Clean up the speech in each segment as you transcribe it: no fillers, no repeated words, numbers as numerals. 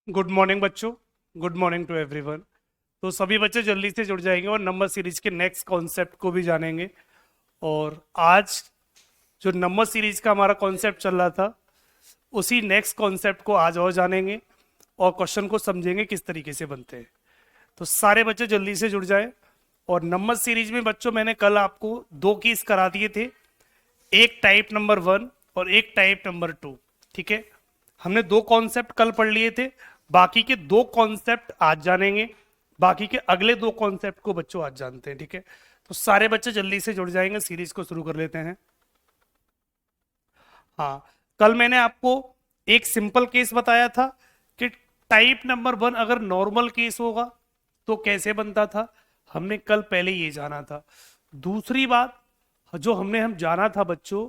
Good morning बच्चों। Good morning to everyone. तो सभी बच्चे जल्दी से जुड़ जाएंगे और नंबर सीरीज के नेक्स्ट कॉन्सेप्ट को भी जानेंगे। और आज जो नंबर सीरीज का हमारा कॉन्सेप्ट चल रहा था, उसी नेक्स्ट कॉन्सेप्ट को आज और जानेंगे और क्वेश्चन को समझेंगे किस तरीके से बनते हैं। तो सारे बच्चे जल्दी से जुड़ जाए। और नंबर सीरीज में बच्चों मैंने कल आपको दो केस करा दिए थे, एक टाइप नंबर 1 और एक टाइप नंबर 2। ठीक है, हमने दो कॉन्सेप्ट कल पढ़ लिए थे, बाकी के दो कॉन्सेप्ट आज जानेंगे। बाकी के अगले दो कॉन्सेप्ट को बच्चों आज जानते हैं। ठीक है, तो सारे बच्चे जल्दी से जुड़ जाएंगे, सीरीज को शुरू कर लेते हैं। हाँ, कल मैंने आपको एक सिंपल केस बताया था कि टाइप नंबर 1 अगर नॉर्मल केस होगा तो कैसे बनता था, हमने कल पहले ये जाना था। दूसरी बात जो हम जाना था बच्चों,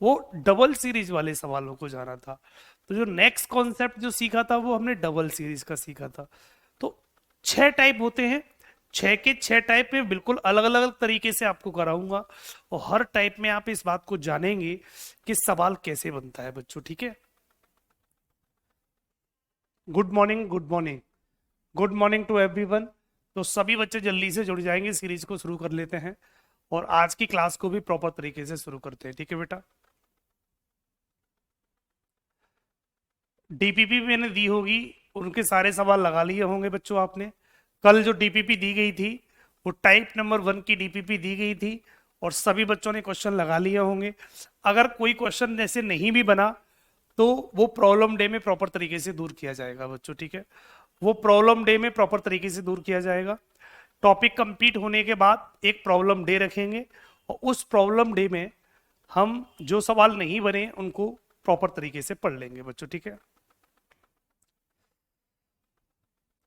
वो डबल सीरीज वाले सवालों को जाना था। तो जो नेक्स्ट कॉन्सेप्ट जो सीखा था वो हमने डबल सीरीज का सीखा था। तो 6 टाइप होते हैं, 6 के 6 टाइप में बिल्कुल अलग अलग तरीके से आपको कराऊंगा और हर टाइप में आप इस बात को जानेंगे कि सवाल कैसे बनता है बच्चों। ठीक है, good morning, good morning, good morning to everyone. तो सभी बच्चे जल्दी से जुड़ जाएंगे, सीरीज को शुरू कर लेते हैं और आज की क्लास को भी प्रॉपर तरीके से शुरू करते हैं। ठीक है बेटा, डीपीपी मैंने दी होगी, उनके सारे सवाल लगा लिए होंगे बच्चों आपने। कल जो डीपीपी दी गई थी वो टाइप नंबर 1 की डीपीपी दी गई थी और सभी बच्चों ने क्वेश्चन लगा लिए होंगे। अगर कोई क्वेश्चन जैसे नहीं भी बना तो वो प्रॉब्लम डे में प्रॉपर तरीके से दूर किया जाएगा बच्चों। ठीक है, वो प्रॉब्लम डे में प्रॉपर तरीके से दूर किया जाएगा। टॉपिक कंप्लीट होने के बाद एक प्रॉब्लम डे रखेंगे और उस प्रॉब्लम डे में हम जो सवाल नहीं बने उनको प्रॉपर तरीके से पढ़ लेंगे बच्चों। ठीक है,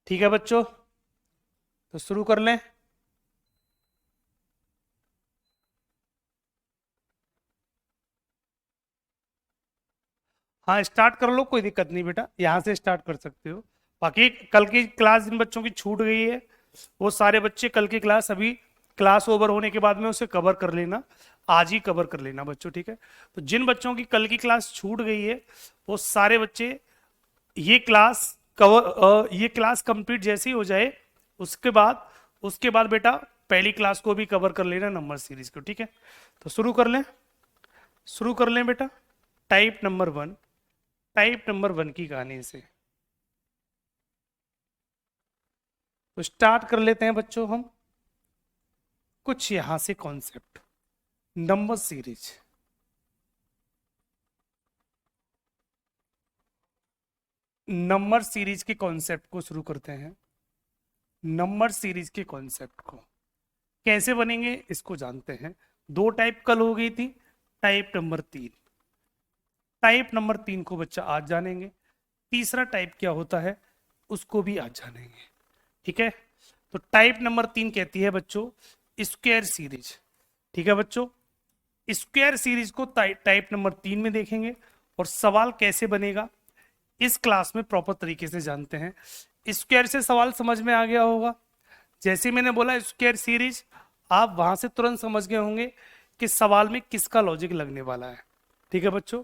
ठीक है बच्चों, तो शुरू कर लें। हाँ, स्टार्ट कर लो, कोई दिक्कत नहीं बेटा, यहाँ से स्टार्ट कर सकते हो। बाकी कल की क्लास जिन बच्चों की छूट गई है वो सारे बच्चे कल की क्लास अभी क्लास ओवर होने के बाद में उसे कवर कर लेना, आज ही कवर कर लेना बच्चों। ठीक है, तो जिन बच्चों की कल की क्लास छूट गई है वो सारे बच्चे ये क्लास कंप्लीट जैसे ही हो जाए उसके बाद बेटा पहली क्लास को भी कवर कर लेना, नंबर सीरीज को। ठीक है, तो शुरू कर लें बेटा। टाइप नंबर 1 की कहानी से तो स्टार्ट कर लेते हैं बच्चों हम कुछ यहां से concept. Number series, number series के कॉन्सेप्ट को शुरू करते हैं। नंबर सीरीज के कॉन्सेप्ट को कैसे बनेंगे इसको जानते हैं। दो टाइप कल हो गई थी, टाइप नंबर 3 को बच्चा आज जानेंगे। तीसरा टाइप क्या होता है उसको भी आज जानेंगे। ठीक है, तो टाइप नंबर 3 कहती है बच्चों स्क्वायर सीरीज। ठीक है बच्चों, स्क्वायर सीरीज को टाइप नंबर 3 में देखेंगे और सवाल कैसे बनेगा इस क्लास में प्रॉपर तरीके से जानते हैं। स्क्वायर से सवाल समझ में आ गया होगा। जैसे मैंने बोला स्क्वायर सीरीज, आप वहां से तुरंत समझ गए होंगे कि सवाल में किसका लॉजिक लगने वाला है। ठीक है बच्चों,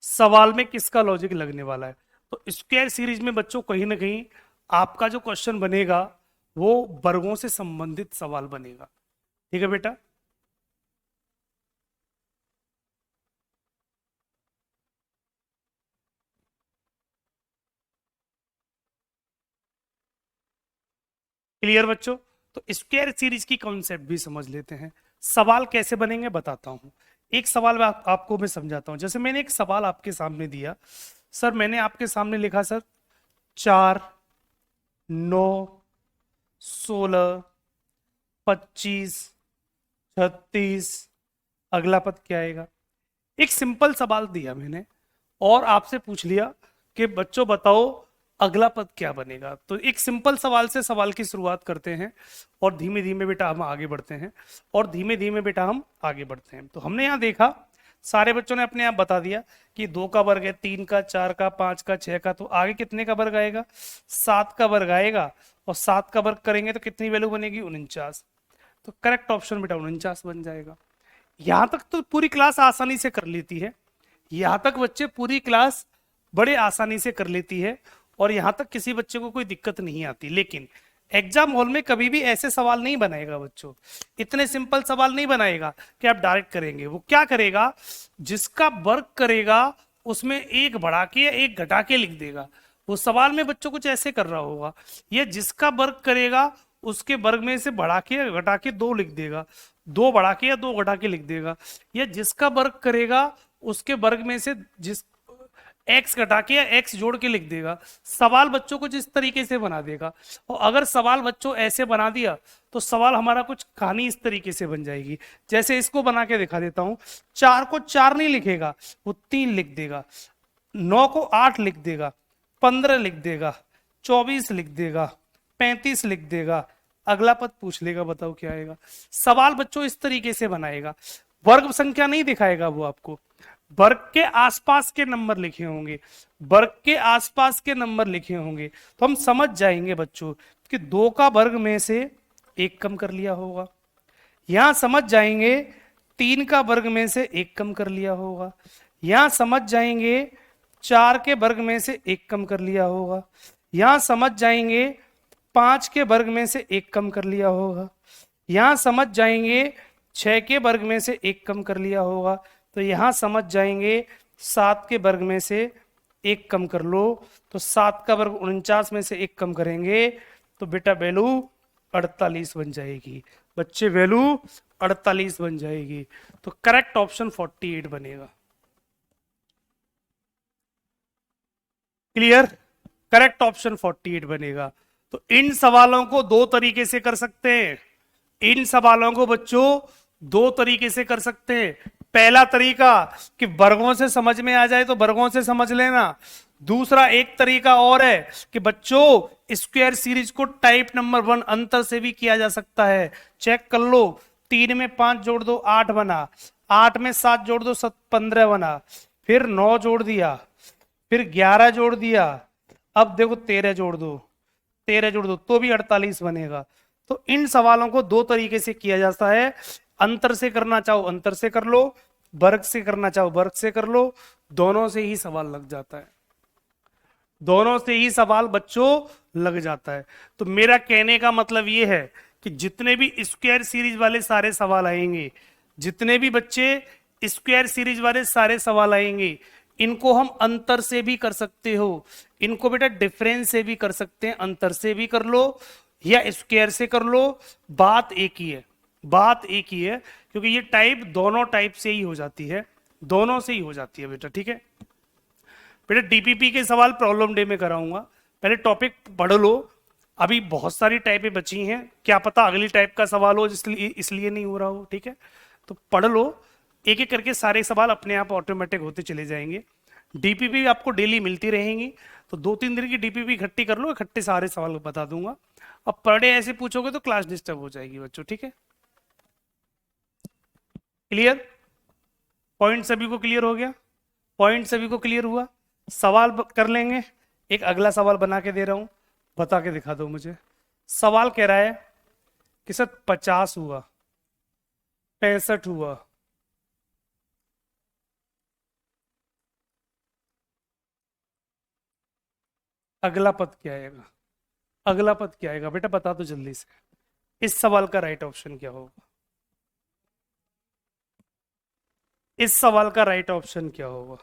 सवाल में किसका लॉजिक लगने वाला है। तो स्क्वायर सीरीज में बच्चों कहीं ना कहीं आपका जो क्वेश्चन बनेगा वो वर्गों से संबंधित सवाल बनेगा। ठीक है बेटा, क्लियर बच्चों। तो स्क्वायर सीरीज की कॉन्सेप्ट भी समझ लेते हैं। सवाल कैसे बनेंगे बताता हूं। एक सवाल आपको मैं समझाता हूं। जैसे मैंने एक सवाल आपके सामने दिया, सर मैंने आपके सामने लिखा सर 4, 9, 16, 25, 36, अगला पद क्या आएगा। एक सिंपल सवाल दिया मैंने और आपसे पूछ लिया कि बच्चों बताओ अगला पद क्या बनेगा। तो एक सिंपल सवाल से सवाल की शुरुआत करते हैं और धीमे धीमे बेटा हम आगे बढ़ते हैं और धीमे धीमे बेटा हम आगे बढ़ते हैं। तो हमने यहाँ देखा सारे बच्चों ने अपने आप बता दिया कि 2 का वर्ग है, 3 का, 4 का, 5 का, 6 का। तो आगे कितने का वर्ग आएगा, 7 का वर्ग आएगा और 7 का वर्ग करेंगे तो कितनी वैल्यू बनेगी, 49। तो करेक्ट ऑप्शन बेटा 49 बन जाएगा। यहां तक तो पूरी क्लास आसानी से कर लेती है, यहां तक बच्चे पूरी क्लास बड़े आसानी से कर लेती है और यहां तक किसी बच्चे को कोई दिक्कत नहीं आती। लेकिन एग्जाम हॉल में कभी भी ऐसे सवाल नहीं बनाएगा बच्चों, इतने सिंपल सवाल नहीं बनाएगा कि आप डायरेक्ट करेंगे। वो क्या करेगा, जिसका वर्क करेगा उसमें एक बढ़ा के या एक घटा के लिख देगा। वो सवाल में बच्चों कुछ ऐसे कर रहा होगा, ये जिसका वर्क करेगा उसके वर्ग में से बढ़ा के या घटा के दो लिख देगा, दो बढ़ा के या दो घटा के लिख देगा। या जिसका वर्ग करेगा उसके वर्ग में से जिस एक्स घटा के या एक्स जोड़ के लिख देगा। सवाल बच्चों को जिस तरीके से बना देगा। और अगर सवाल बच्चों ऐसे बना दिया तो सवाल हमारा कुछ कहानी इस तरीके से बन जाएगी। जैसे इसको बना के दिखा देता हूं। 4 को 4 नहीं लिखेगा, वो 3 लिख देगा। 9 को 8 लिख देगा, 15 लिख देगा, 24 लिख देगा, 35 लिख देगा। अगला पद पूछ लेगा, बताओ क्या आएगा। सवाल बच्चों इस तरीके से बनाएगा। वर्ग संख्या नहीं दिखाएगा वो आपको, वर्ग के आसपास के नंबर लिखे होंगे, वर्ग के आसपास के नंबर लिखे होंगे। तो हम समझ जाएंगे बच्चों कि 2 का वर्ग में से 1 कम कर लिया होगा। यहां समझ जाएंगे 3 का वर्ग में से 1 कम कर लिया होगा। यहां समझ जाएंगे 4 के वर्ग में से 1 कम कर लिया होगा। यहां समझ जाएंगे 5 के वर्ग में से 1 कम कर लिया होगा। यहां समझ जाएंगे 6 के वर्ग में से 1 कम कर लिया होगा। तो यहां समझ जाएंगे 7 के वर्ग में से 1 कम कर लो। तो 7 का वर्ग 49 में से 1 कम करेंगे तो बेटा वैल्यू 48 बन जाएगी। बच्चे वैल्यू 48 बन जाएगी। तो करेक्ट ऑप्शन 48 बनेगा। क्लियर, करेक्ट ऑप्शन 48 बनेगा। तो इन सवालों को दो तरीके से कर सकते हैं। इन सवालों को बच्चों दो तरीके से कर सकते हैं। पहला तरीका कि वर्गों से समझ में आ जाए तो वर्गों से समझ लेना। दूसरा एक तरीका और है कि बच्चों स्क्वायर सीरीज को टाइप नंबर 1 अंतर से भी किया जा सकता है। चेक कर लो, 3 में 5 जोड़ दो 8 बना, 8 में 7 जोड़ दो 15 बना, फिर 9 जोड़ दिया, फिर 11 जोड़ दिया, अब देखो 13 जोड़ दो, 13 जोड़ दो तो भी 48 बनेगा। तो इन सवालों को दो तरीके से किया जाता है। अंतर से करना चाहो अंतर से कर लो, वर्ग से करना चाहो वर्ग से कर लो, दोनों से ही सवाल लग जाता है। दोनों से ही सवाल बच्चों लग जाता है। तो मेरा कहने का मतलब ये है कि जितने भी स्क्वायर सीरीज वाले सारे सवाल आएंगे, जितने भी बच्चे स्क्वायर सीरीज वाले सारे सवाल आएंगे, इनको हम अंतर से भी कर सकते हो, इनको बेटा डिफरेंस से भी कर सकते हैं। अंतर से भी कर लो या स्क्वायर से कर लो, बात एक ही है, बात एक ही है। क्योंकि ये टाइप दोनों टाइप से ही हो जाती है, दोनों से ही हो जाती है बेटा। ठीक है बेटा, डीपीपी के सवाल प्रॉब्लम डे में कराऊंगा, पहले टॉपिक पढ़ लो। अभी बहुत सारी टाइपें बची हैं, क्या पता अगली टाइप का सवाल हो इसलिए नहीं हो रहा हो। ठीक है, तो पढ़ लो, एक एक करके सारे सवाल अपने आप ऑटोमेटिक होते चले जाएंगे। डीपीपी आपको डेली मिलती रहेंगी, तो 2-3 दिन की डीपीपी इकट्ठी कर लो, इकट्ठे सारे सवाल बता दूंगा। अब पर डे ऐसे पूछोगे तो क्लास डिस्टर्ब हो जाएगी बच्चों। ठीक है, क्लियर, पॉइंट सभी को क्लियर हो गया, पॉइंट सभी को क्लियर हुआ। सवाल कर लेंगे। एक अगला सवाल बना के दे रहा हूं, बता के दिखा दो मुझे। सवाल कह रहा है कि सर 50 हुआ, 65 हुआ, अगला पद क्या आएगा, अगला पद क्या आएगा बेटा बता दो जल्दी से। इस सवाल का राइट ऑप्शन क्या होगा, इस सवाल का राइट ऑप्शन क्या होगा।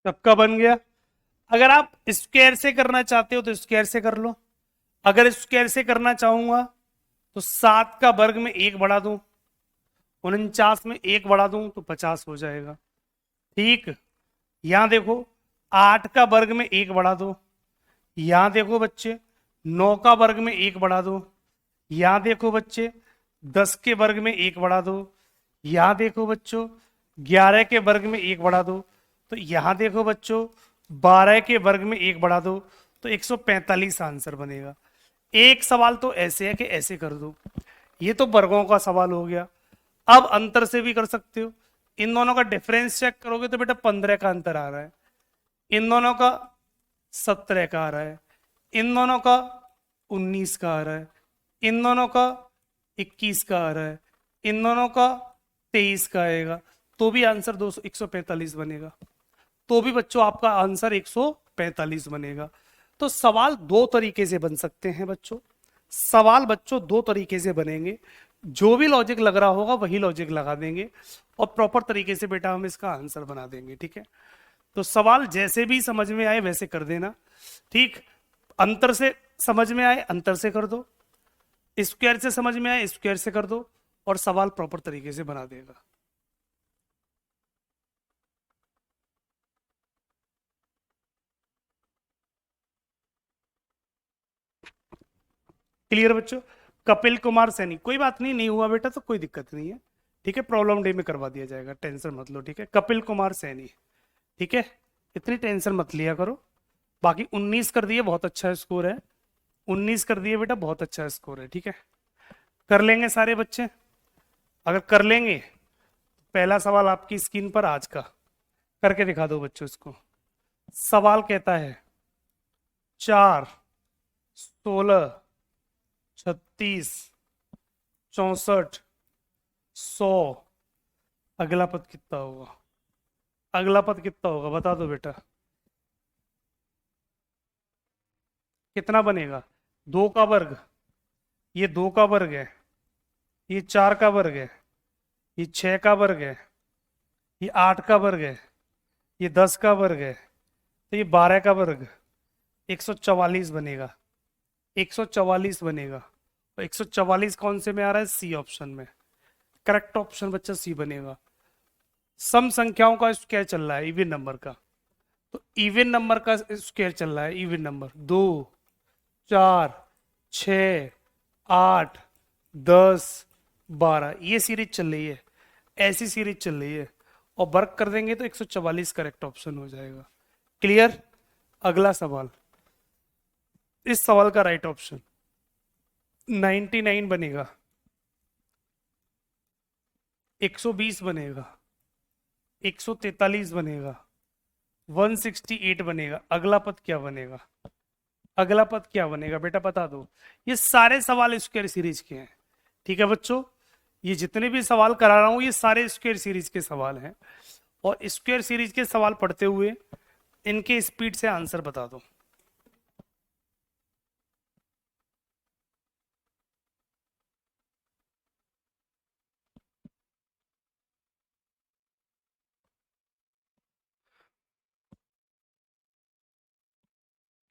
सबका बन गया। अगर आप स्क्वायर से करना चाहते हो तो स्क्वायर से कर लो। अगर स्क्वायर से करना चाहूंगा तो 7 का वर्ग में 1 बढ़ा दूं, 49 में 1 बढ़ा दूं तो 50 हो जाएगा। ठीक, यहां देखो 8 का वर्ग में 1 बढ़ा दो, यहां देखो बच्चे 9 का वर्ग में 1 बढ़ा दो, यहां देखो बच्चे 10 के वर्ग में 1 बढ़ा दो, यहां देखो बच्चों 11 के वर्ग में 1 बढ़ा दो, तो यहां देखो बच्चों 12 के वर्ग में 1 बढ़ा दो, तो 145 आंसर बनेगा। एक सवाल तो ऐसे है कि ऐसे कर दो, ये तो वर्गों का सवाल हो गया। अब अंतर से भी कर सकते हो, इन दोनों का डिफरेंस चेक करोगे तो बेटा 15 का अंतर आ रहा है, इन दोनों का 17 का आ रहा है, इन दोनों का 19 का आ रहा है, इन दोनों का 21 का आ रहा है, इन दोनों का 23 का आएगा, तो भी आंसर 145 बनेगा। तो भी बच्चों आपका आंसर 145 बनेगा। तो सवाल दो तरीके से बन सकते हैं बच्चों, सवाल बच्चों दो तरीके से बनेंगे, जो भी लॉजिक लग रहा होगा वही लॉजिक लगा देंगे और प्रॉपर तरीके से बेटा हम इसका आंसर बना देंगे, ठीक है। तो सवाल जैसे भी समझ में आए वैसे कर देना, ठीक। अंतर से समझ में आए अंतर से कर दो, स्क्वायर से समझ में आए स्क्वायर से कर दो, और सवाल प्रॉपर तरीके से बना देगा। क्लियर बच्चों। कपिल कुमार सैनी, कोई बात नहीं, नहीं हुआ बेटा तो कोई दिक्कत नहीं है, ठीक है, प्रॉब्लम डे में करवा दिया जाएगा, टेंशन मत लो, ठीक है। कपिल कुमार सैनी, ठीक है, इतनी टेंशन मत लिया करो। बाकी 19 कर दिए, बहुत अच्छा स्कोर है, 19 कर दिए बेटा, बहुत अच्छा स्कोर है, ठीक है। कर लेंगे सारे बच्चे, अगर कर लेंगे, पहला सवाल आपकी स्क्रीन पर आज का करके दिखा दो बच्चों इसको। सवाल कहता है 4, 16, 36, 64, 100, अगला पद कितना होगा, अगला पद कितना होगा बता दो बेटा, कितना बनेगा। 2 का वर्ग, ये 2 का वर्ग है, ये 4 का वर्ग है, ये 6 का वर्ग है, ये 8 का वर्ग है, ये 10 का वर्ग है, तो ये 12 का वर्ग, 144 बनेगा, 144 बनेगा। तो 144 कौन से में आ रहा है, सी ऑप्शन में, करेक्ट ऑप्शन बच्चा सी बनेगा। सम संख्याओं का स्क्वायर चल रहा है, इवन नंबर का, तो इवन नंबर का स्क्वायर चल रहा है, इवन नंबर 2, 4, 6, 8, 10, 12, ये सीरीज चल रही है, ऐसी सीरीज चल रही है, और वर्क कर देंगे तो 144 करेक्ट ऑप्शन हो जाएगा। क्लियर। अगला सवाल, इस सवाल का राइट ऑप्शन 99 बनेगा, 120 बनेगा, 143 बनेगा, 168 बनेगा। अगला पद क्या बनेगा, अगला पद क्या बनेगा बेटा बता दो। ये सारे सवाल स्क्वायर सीरीज के हैं, ठीक है बच्चों, ये जितने भी सवाल करा रहा हूं ये सारे स्क्वायर सीरीज के सवाल हैं, और स्क्वायर सीरीज के सवाल पढ़ते हुए इनके स्पीड से आंसर बता दो।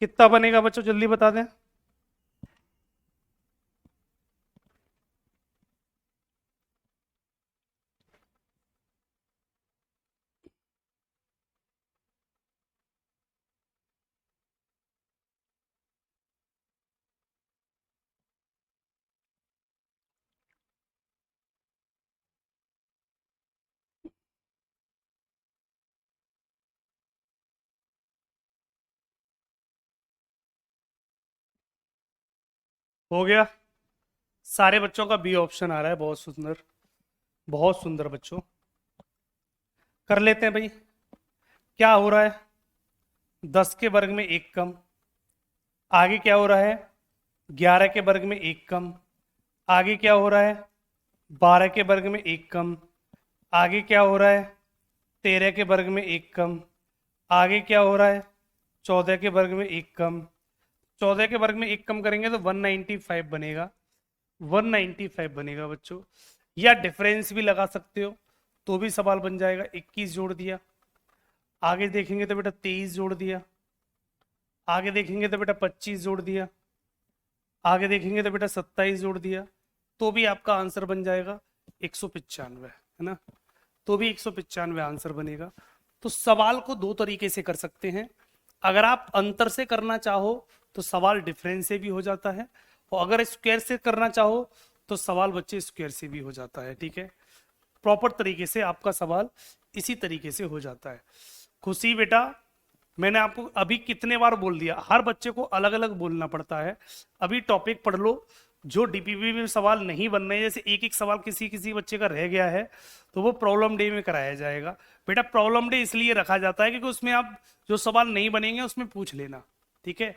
कितना बनेगा बच्चों जल्दी बता दें। हो गया, सारे बच्चों का बी ऑप्शन आ रहा है, बहुत सुंदर, बहुत सुंदर बच्चों। कर लेते हैं भाई, क्या हो रहा है, 10 के वर्ग में 1 कम, आगे क्या हो रहा है, 11 के वर्ग में 1 कम, आगे क्या हो रहा है, 12 के वर्ग में 1 कम, आगे क्या हो रहा है, 13 के वर्ग में 1 कम, आगे क्या हो रहा है, 14 के वर्ग में 1 कम, 14 के वर्ग में 1 कम करेंगे तो 195 बनेगा, 195 बनेगा बच्चों। या डिफरेंस भी लगा सकते हो तो भी सवाल बन जाएगा, 21 जोड़ दिया, आगे देखेंगे तो बेटा 23 जोड़ दिया, आगे देखेंगे तो बेटा 25 जोड़ दिया, आगे देखेंगे तो बेटा 27 जोड़ दिया, तो भी आपका आंसर बन जाएगा 195, है ना, तो भी 195 आंसर बनेगा। तो सवाल को दो तरीके से कर सकते हैं, अगर आप अंतर से करना चाहो तो सवाल डिफरेंस से भी हो जाता है, और अगर स्क्वायर से करना चाहो तो सवाल बच्चे स्क्वायर से भी हो जाता है, ठीक है। प्रॉपर तरीके से आपका सवाल इसी तरीके से हो जाता है। खुशी बेटा मैंने आपको अभी कितने बार बोल दिया, हर बच्चे को अलग अलग बोलना पड़ता है। अभी टॉपिक पढ़ लो, जो डीपीपी में सवाल नहीं बन रहे, जैसे एक एक सवाल किसी किसी बच्चे का रह गया है तो वो प्रॉब्लम डे में कराया जाएगा। बेटा प्रॉब्लम डे इसलिए रखा जाता है क्योंकि उसमें आप जो सवाल नहीं बनेंगे उसमें पूछ लेना, ठीक है,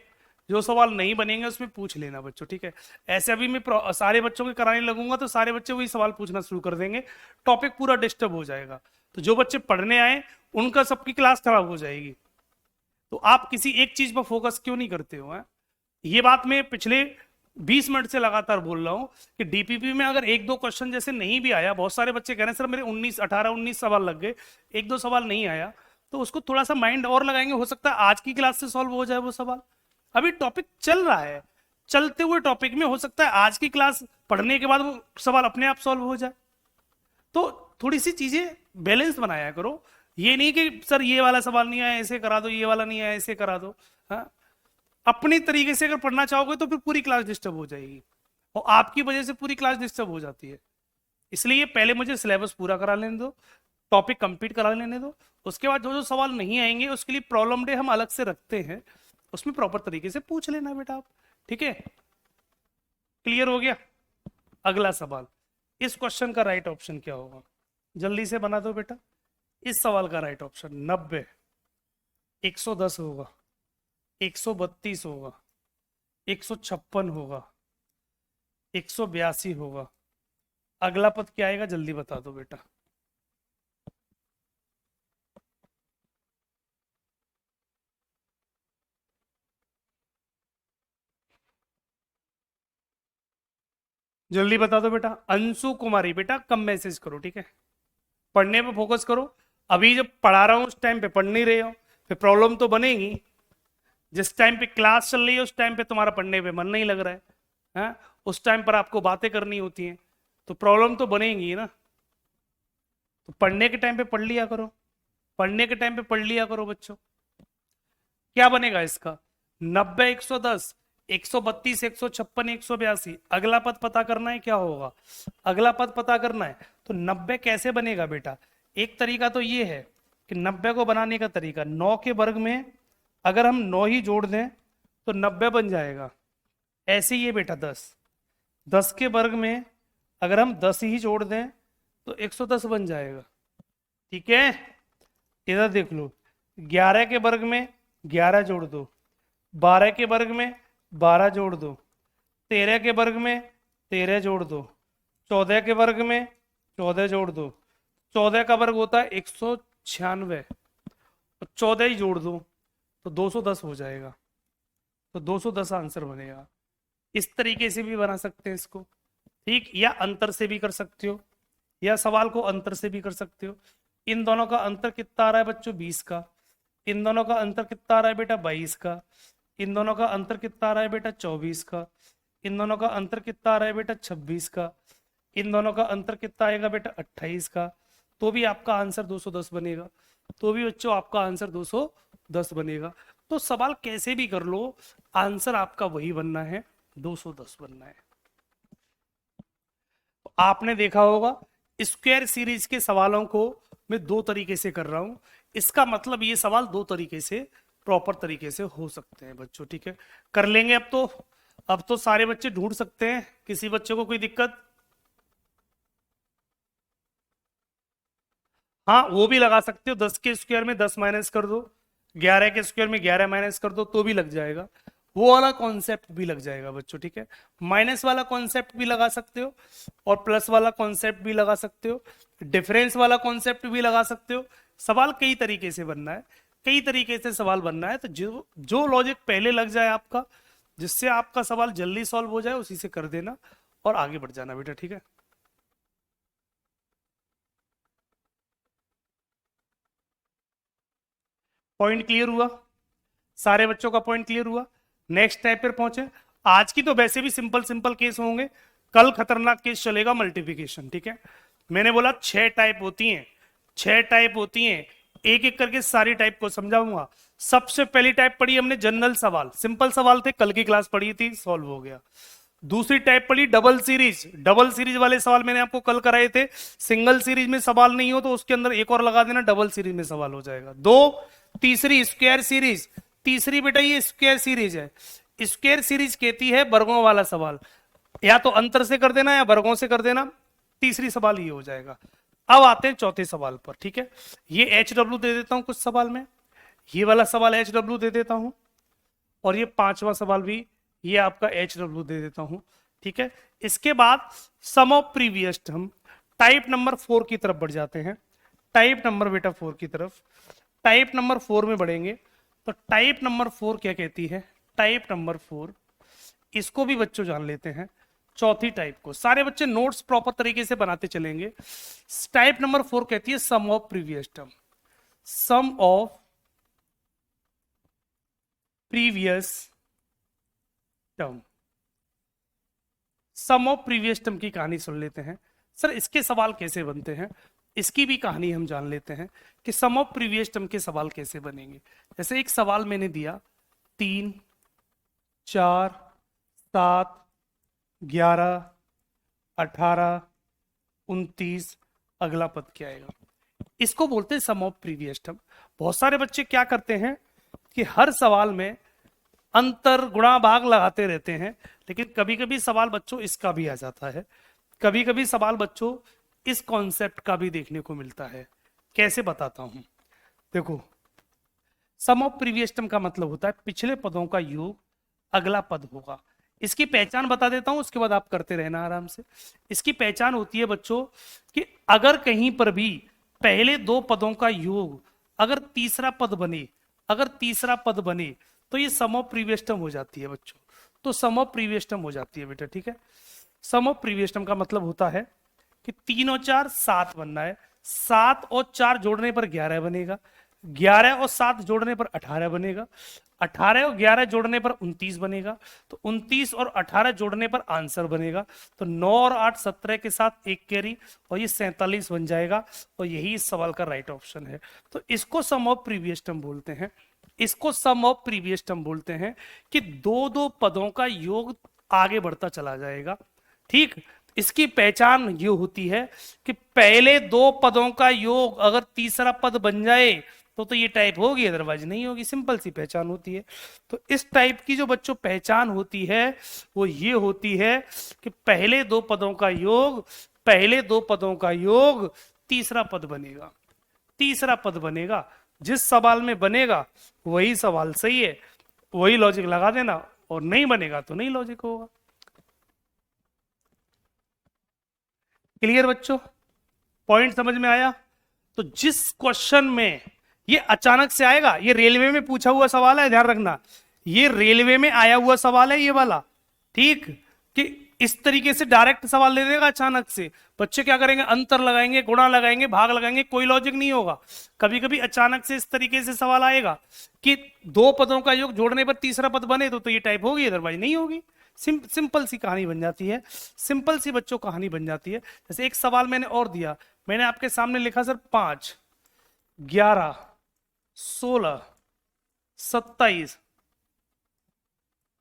जो सवाल नहीं बनेंगे उसमें पूछ लेना बच्चों, ठीक है। ऐसे अभी मैं सारे बच्चों के कराने लगूंगा तो सारे बच्चे वही सवाल पूछना शुरू कर देंगे, टॉपिक पूरा डिस्टर्ब हो जाएगा। तो जो बच्चे पढ़ने आए उनका सबकी क्लास खराब हो जाएगी। तो आप किसी एक चीज पर फोकस क्यों नहीं करते हो? ये बात मैं पिछले 20 मिनट से लगातार बोल रहा हूं कि डीपीपी में अगर एक दो क्वेश्चन जैसे नहीं भी आया, बहुत सारे बच्चे कह रहे हैं सर मेरे 19 सवाल लग गए, एक दो सवाल नहीं आया, तो उसको थोड़ा सा माइंड और लगाएंगे, हो सकता है आज की क्लास से सॉल्व हो जाए वो सवाल। अभी टॉपिक चल रहा है, चलते हुए टॉपिक में हो सकता है आज की क्लास पढ़ने के बाद वो सवाल अपने आप सॉल्व हो जाए। तो थोड़ी सी चीजें बैलेंस बनाया करो, ये नहीं कि सर ये वाला सवाल नहीं आया ऐसे करा दो, ये वाला नहीं आया ऐसे करा दो। हाँ, अपनी तरीके से अगर पढ़ना चाहोगे तो फिर पूरी क्लास डिस्टर्ब हो जाएगी, और आपकी वजह से पूरी क्लास डिस्टर्ब हो जाती है। इसलिए पहले मुझे सिलेबस पूरा करा लेने दो, टॉपिक कंप्लीट करा लेने दो, उसके बाद जो जो सवाल नहीं आएंगे उसके लिए प्रॉब्लम डे हम अलग से रखते हैं, उसमें प्रॉपर तरीके से पूछ लेना बेटा आप, ठीक है। क्लियर हो गया? अगला सवाल, इस क्वेश्चन का राइट ऑप्शन क्या होगा? जल्दी से बना दो बेटा। इस सवाल का राइट ऑप्शन 90, 110 होगा, 132 होगा, 156 होगा, 182 होगा। अगला पद क्या आएगा जल्दी बता दो बेटा। जल्दी बता दो बेटा। अंशु कुमारी, बेटा कम मैसेज करो, ठीक है, पढ़ने पे फोकस करो। अभी जब पढ़ा रहा हूं उस टाइम पे पढ़ नहीं रहे हो, फिर प्रॉब्लम तो बनेगी। जिस टाइम पे क्लास चल रही है उस टाइम पे तुम्हारा पढ़ने पे मन नहीं लग रहा है, हाँ? उस टाइम पर आपको बातें करनी होती हैं, तो प्रॉब्लम तो बनेगी ना। तो पढ़ने के टाइम पे पढ़ लिया करो, पढ़ने के टाइम पे पढ़ लिया करो बच्चों। क्या बनेगा इसका? 90, 110, 132, 156, 182। अगला पद पता करना है, क्या होगा अगला पद पता करना है। तो 90 कैसे बनेगा बेटा? एक तरीका तो ये है कि 90 को बनाने का तरीका, 9 के वर्ग में अगर हम 9 ही जोड़ दें तो 90 बन जाएगा। ऐसे ही है बेटा 10 के वर्ग में अगर हम 10 ही जोड़ दें तो 110 बन जाएगा, ठीक है। इधर देख लो, 11 के वर्ग में 11 जोड़ दो, 12 के वर्ग में 12 जोड़ दो, 13 के वर्ग में 13 जोड़ दो, 14 के वर्ग में 14 जोड़ दो। 14 का वर्ग होता है 196, और 14 ही जोड़ दो तो 210 हो जाएगा। तो 210 आंसर बनेगा। इस तरीके से भी बना सकते हैं इसको, ठीक, या अंतर से भी कर सकते हो, या सवाल को अंतर से भी कर सकते हो। इन दोनों का अंतर कितना आ रहा है बच्चों? 20 का। इन दोनों का अंतर कितना आ रहा है बेटा? 22 का। इन दोनों का अंतर कितना आ रहा है बेटा? 24 का। इन दोनों का अंतर कितना आ रहा है बेटा? 26 का। इन दोनों का अंतर कितना आएगा बेटा? 28 का। तो भी आपका आंसर 210 बनेगा, तो भी बच्चों आपका आंसर 210 बनेगा। तो सवाल कैसे भी कर लो, आंसर आपका वही बनना है, 210 बनना है। तो आपने देखा होगा स्क्वायर सीरीज के सवालों को मैं दो तरीके से कर रहा हूं, इसका मतलब ये सवाल दो तरीके से प्रॉपर तरीके से हो सकते हैं बच्चों, ठीक है। कर लेंगे अब तो सारे बच्चे ढूंढ सकते हैं, किसी बच्चे को कोई दिक्कत? हाँ वो भी लगा सकते हो, 10 के स्क्वायर में 10 माइनस कर दो, 11 के स्क्वायर में 11 माइनस कर दो तो भी लग जाएगा। वो वाला कॉन्सेप्ट भी लग जाएगा बच्चों, ठीक है। माइनस वाला कॉन्सेप्ट भी लगा सकते हो, और प्लस वाला कॉन्सेप्ट भी लगा सकते हो, डिफरेंस वाला कॉन्सेप्ट भी लगा सकते हो। सवाल कई तरीके से बनना है, कई तरीके से सवाल बनना है। तो जो जो लॉजिक पहले लग जाए आपका, जिससे आपका सवाल जल्दी सॉल्व हो जाए, उसी से कर देना और आगे बढ़ जाना बेटा, ठीक है। पॉइंट क्लियर हुआ? सारे बच्चों का पॉइंट क्लियर हुआ? नेक्स्ट टाइप पर पहुंचे। आज की तो वैसे भी सिंपल सिंपल केस होंगे, कल खतरनाक केस चलेगा मल्टीप्लिकेशन, ठीक है। मैंने बोला 6 टाइप होती हैं, 6 टाइप होती हैं, एक एक करके सारी टाइप को समझाऊंगा। सबसे पहली टाइप पढ़ी हमने जनरल सवाल, सिंपल सवाल थे, कल की क्लास पढ़ी थी, सॉल्व हो गया। दूसरी टाइप पढ़ी डबल सीरीज। डबल सीरीज वाले सवाल मैंने आपको कल कराए थे। सिंगल सीरीज में सवाल नहीं हो तो उसके अंदर एक और लगा देना, डबल सीरीज में सवाल हो जाएगा। दो, तीसरी स्क्वायर सीरीज। तीसरी बेटा ये स्क्वायर सीरीज है। स्क्वायर सीरीज कहती है वर्गों वाला सवाल, या तो अंतर से कर देना या वर्गों से कर देना। तीसरी सवाल ये हो जाएगा। अब आते हैं चौथे सवाल पर, ठीक है। ये एच डब्ल्यू दे देता हूं कुछ सवाल में, ये वाला सवाल एच डब्ल्यू दे देता हूं, और ये पांचवा सवाल भी ये आपका एच डब्ल्यू दे देता हूं, ठीक है। इसके बाद sum of previous term, type number 4 की तरफ बढ़ जाते हैं। टाइप नंबर बेटा 4 की तरफ, टाइप नंबर 4 में बढ़ेंगे। तो टाइप नंबर 4 क्या कहती है? टाइप नंबर 4, इसको भी बच्चों जान लेते हैं। चौथी टाइप को सारे बच्चे नोट्स प्रॉपर तरीके से बनाते चलेंगे। टाइप नंबर 4 कहती है sum of previous term. Sum of previous term, sum of previous term की कहानी सुन लेते हैं। सर इसके सवाल कैसे बनते हैं, इसकी भी कहानी हम जान लेते हैं कि सम ऑफ प्रीवियस टर्म के सवाल कैसे बनेंगे। जैसे एक सवाल मैंने दिया 3, 4, 7, 11, 18, 29, अगला पद क्या आएगा? इसको बोलते हैं सम ऑफ प्रीवियस टर्म। बहुत सारे बच्चे क्या करते हैं कि हर सवाल में अंतर गुणा भाग लगाते रहते हैं, लेकिन कभी कभी सवाल बच्चों इसका भी आ जाता है। कभी कभी सवाल बच्चों इस कॉन्सेप्ट का भी देखने को मिलता है। कैसे बताता हूं, देखो सम ऑफ प्रीवियस टर्म का मतलब होता है पिछले पदों का योग अगला पद होगा। इसकी पहचान बता देता हूं, उसके बाद आप करते रहना आराम से। इसकी पहचान होती है बच्चों कि अगर कहीं पर भी पहले दो पदों का योग अगर तीसरा पद बने, अगर तीसरा पद बने तो ये सम ऑफ प्रीवियस टर्म हो जाती है बच्चों। तो सम ऑफ प्रीवियस टर्म हो जाती है बेटा, ठीक है। सम ऑफ प्रीवियस टर्म का मतलब होता है कि 3 और 4 7 बनना है, 7 और 4 जोड़ने पर 11 बनेगा, 11 और 7 जोड़ने पर 18 बनेगा, 18 और 11 जोड़ने पर 29 बनेगा, तो 29 और 18 जोड़ने पर आंसर बनेगा। तो 9 और 8 17 के साथ एक कैरी, और ये 47 बन जाएगा, और यही इस सवाल का राइट ऑप्शन है। तो इसको सम ऑफ प्रीवियस टर्म बोलते हैं। इसको सम ऑफ प्रीवियस टर्म बोलते हैं कि दो दो पदों का योग आगे बढ़ता चला जाएगा, ठीक। इसकी पहचान ये होती है कि पहले दो पदों का योग अगर तीसरा पद बन जाए तो ये टाइप होगी, अदरवाइज नहीं होगी। सिंपल सी पहचान होती है। तो इस टाइप की जो बच्चों पहचान होती है वो ये होती है कि पहले दो पदों का योग, पहले दो पदों का योग तीसरा पद बनेगा, तीसरा पद बनेगा। जिस सवाल में बनेगा वही सवाल सही है, वही लॉजिक लगा देना, और नहीं बनेगा तो नहीं लॉजिक होगा। क्लियर बच्चों, पॉइंट समझ में आया? तो जिस क्वेश्चन में ये अचानक से आएगा, ये रेलवे में पूछा हुआ सवाल है, ध्यान रखना, ये रेलवे में आया हुआ सवाल है ये वाला, ठीक। कि इस तरीके से डायरेक्ट सवाल ले देगा अचानक से, बच्चे क्या करेंगे, अंतर लगाएंगे, गुणा लगाएंगे, भाग लगाएंगे, कोई लॉजिक नहीं होगा। कभी कभी अचानक से इस तरीके से सवाल आएगा कि दो पदों का योग जोड़ने पर तीसरा पद बने तो ये टाइप होगी, अदरवाइज नहीं होगी। सिंपल सी कहानी बन जाती है, सिंपल सी बच्चों कहानी बन जाती है। जैसे एक सवाल मैंने और दिया, मैंने आपके सामने लिखा सर 5, 11, 16, 27,